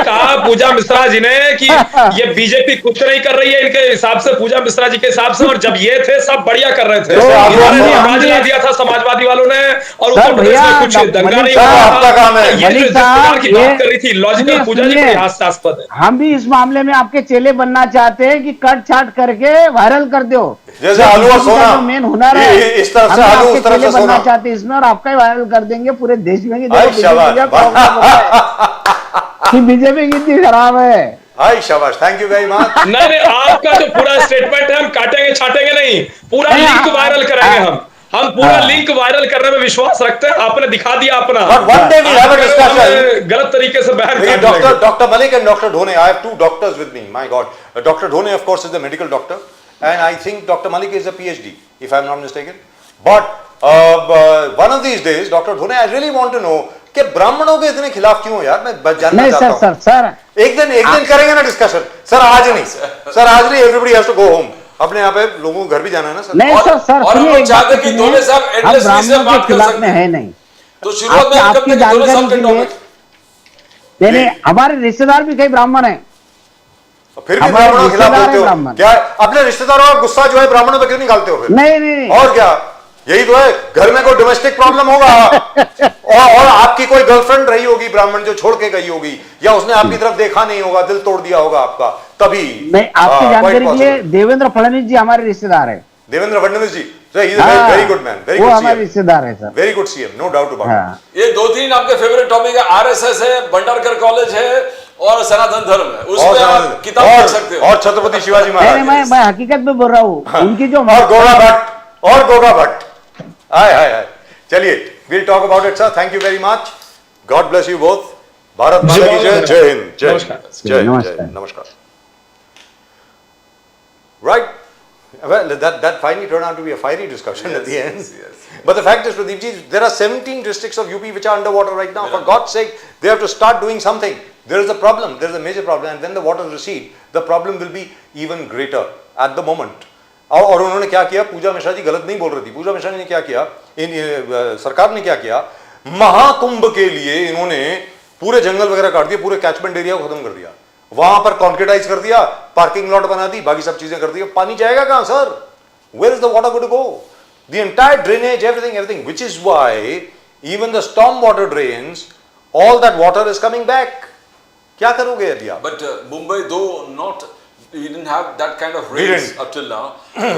कहा पूजा मिश्रा जी ने कि ये बीजेपी कुछ नहीं कर रही है इनके हिसाब से, पूजा मिश्रा जी के हिसाब से, और जब ये थे सब बढ़िया कर रहे थे। इन्होंने दिया था समाजवादी वालों ने, और उत्तर प्रदेश में कुछ दंगा नहीं हुआ। ये बात कर रही थी लॉजिकल, पूजा जी हास्यास्पद है। हम भी इस मामले में आपके चेले बनना चाहते हैं कि कट छाट करके वायरल कर दो, जैसे आलू और सोना मेन हुनर है, इस तरफ से आलू उस तरफ से सोना चाहते हैं इसमें, और आपका ही वायरल कर देंगे पूरे देश में कि बीजेपी कितनी खराब है। हाय शाबाश, थैंक यू वेरी मच। नहीं, आपका जो पूरा स्टेटमेंट है हम काटेंगे छाटेंगे नहीं, पूरा लिंक वायरल करेंगे हम पूरा लिंक वायरल करने में विश्वास रखते हैं। आपने दिखा दिया अपना, गलत तरीके से बयान। Doctor Malik and doctor Dhone, I have 2 doctors with me, my god. Dr. Dhone of course is a medical doctor, and I think Dr. Malik is a PhD if I am not mistaken. But one of these days, Dr. Dhone, I really want to know कि ब्राह्मणों के इतने खिलाफ क्यों हो यार, मैं जानना चाहता हूं। सर एक दिन करेंगे ना डिस्कशन। सर आज नहीं, everybody has to go home. अपने यहाँ पे लोगों को घर भी जाना है ना सर। नहीं सर, सर और हम सुनिए, लोग एक चाहते बात हैं कि सुनिए, दोनों साहब हम endlessly से ब्राह्मणों बात के कर खिलाफ सकते में हैं। है नहीं। तो शुरुआत में हम आपकी करते हैं कि दोनों जानकारी साहब के के लिए, टॉपिक नहीं नहीं, हमारे रिश्तेदार भी कई ब्राह्मण हैं। फिर भी हमारे ब्राह्मणों के खिलाफ रिश्तेदार बोलते हैं हो ब्राह्मण। क्या? अपने रिश्तेदारों का गुस्सा जो है ब्राह्मणों पे क्यों निकालते हो फिर? नहीं नहीं नहीं, और क्या, यही तो है, घर में कोई डोमेस्टिक प्रॉब्लम होगा और आपकी कोई गर्लफ्रेंड रही होगी ब्राह्मण जो छोड़ के गई होगी, या उसने आपकी तरफ देखा नहीं होगा, दिल तोड़ दिया होगा आपका, तभी नहीं, आपकी quite जानकारी के लिए possible. देवेंद्र फडणवीस जी हमारे रिश्तेदार है। देवेंद्र फडणवीस जी, हाँ, वेरी गुड मैन, वेरी वो गुड हमारे सीएम, रिश्तेदार है सर। Very good CM, no doubt about हाँ, ये 2-3 आपके फेवरेट टॉपिक है, आरएसएस है, भंडारकर कॉलेज है और सनातन धर्म है, उसमें आप किताब लिख सकते हो। और छत्रपति शिवाजी नहीं नहीं, महाराज मैं हकीकत में बोल रहा हूँ, उनकी जो और गोगा भट्ट हाय हाय हाय। चलिए, we'll talk about it sir, thank you very much, God bless you both, Bharat माता की जय, जय हिंद, जय नमस्कार। जय नमस्कार। जय नमस्कार। Right, well that finally turned out to be a fiery discussion at the end. yes. But the fact is, Pradeep ji, there are 17 districts of UP which are underwater right now. For God's sake, they have to start doing something. There is a problem, there is a major problem, and when the waters recede, the problem will be even greater at the moment. और उन्होंने क्या किया, पूजा मिश्रा जी गलत नहीं बोल रही थी, पूजा मिश्रा ने क्या किया, सरकार ने क्या किया, महाकुंभ के लिए इन्होंने पूरे जंगल वगैरह काट दिए, पूरे कैचमेंट एरिया को खत्म कर दिया, वहां पर कॉन्क्रीटाइज कर दिया, पार्किंग लॉट बना दी, बाकी सब चीजें कर दी। पानी जाएगा कहां sir? Where is the water going to go? The entire drainage, everything, which is why even the storm water drains, all that water is coming back. क्या करोगे अभी आप? But Mumbai, though not, we didn't have that kind of We rains didn't. up till now.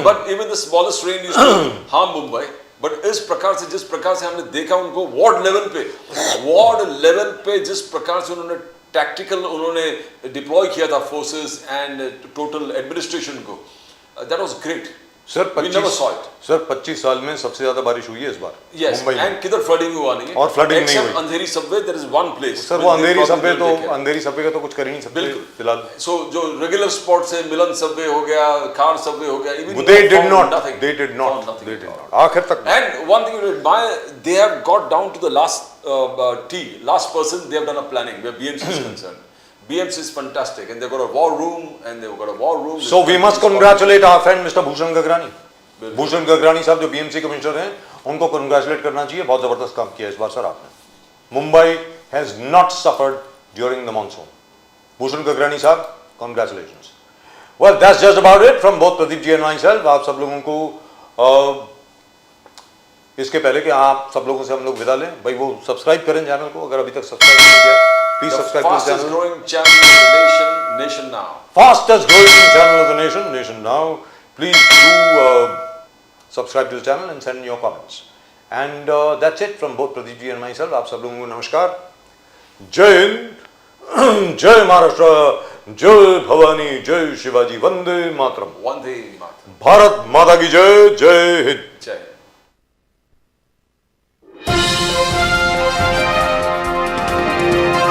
But even the smallest rain used to harm Mumbai. But इस प्रकार से, जिस प्रकार से हमने देखा उनको वार्ड लेवल पे जिस प्रकार से उन्होंने टैक्टिकल उन्होंने डिप्लॉय किया था फोर्सेस एंड टोटल एडमिनिस्ट्रेशन को, that was great. Sir We never saw it. 25 साल में सबसे ज्यादा बारिश हुई है इस बार Yes, मुंबई में। and किधर flooding हुआ नहीं है। और flooding नहीं Except हुई। Andheri subway, there is one place. Sir where वो they Andheri probably subway will तो take care. अंधेरी सबवे का तो कुछ कर ही नहीं सकते बिल्कुल। फिलहाल। So जो रेगुलर स्पॉट से मिलन सबवे हो गया, कार सबवे हो गया, even They found did not. nothing. They did not. Found nothing They at did all. not. आखिर तक। And one thing you admire, they have got down to the last person. They have done a planning where BMC is concerned. BMC is fantastic, and they've got a war room. So we must congratulate our friend Mr. Bhushan Gagrani. Bhushan Gagrani साहब जो BMC commissioner हैं, उनको congratulate करना चाहिए, बहुत जबरदस्त काम किया इस बार सर आपने। Mumbai has not suffered during the monsoon. Bhushan Gagrani sahab, congratulations. Well that's just about it from both Pradeep ji and myself. आप सब लोगों को इसके पहले कि आप सब लोगों से हम लोग विदा लें, भाई वो सब्सक्राइब करें चैनल को, अगर अभी तक सब्सक्राइब नहीं किया please The subscribe to fastest channel. growing channel in the nation now. Fastest growing channel of the nation now. Please do subscribe to the channel and send your comments. And that's it from both Pradeep ji and myself. आप सब लोगों को नमस्कार, जय हिंद, जय महाराष्ट्र, जय भवानी, जय Shivaji, Vande Mataram, One day, Martha. Bharat माता की जय, जय हिंद। Jai.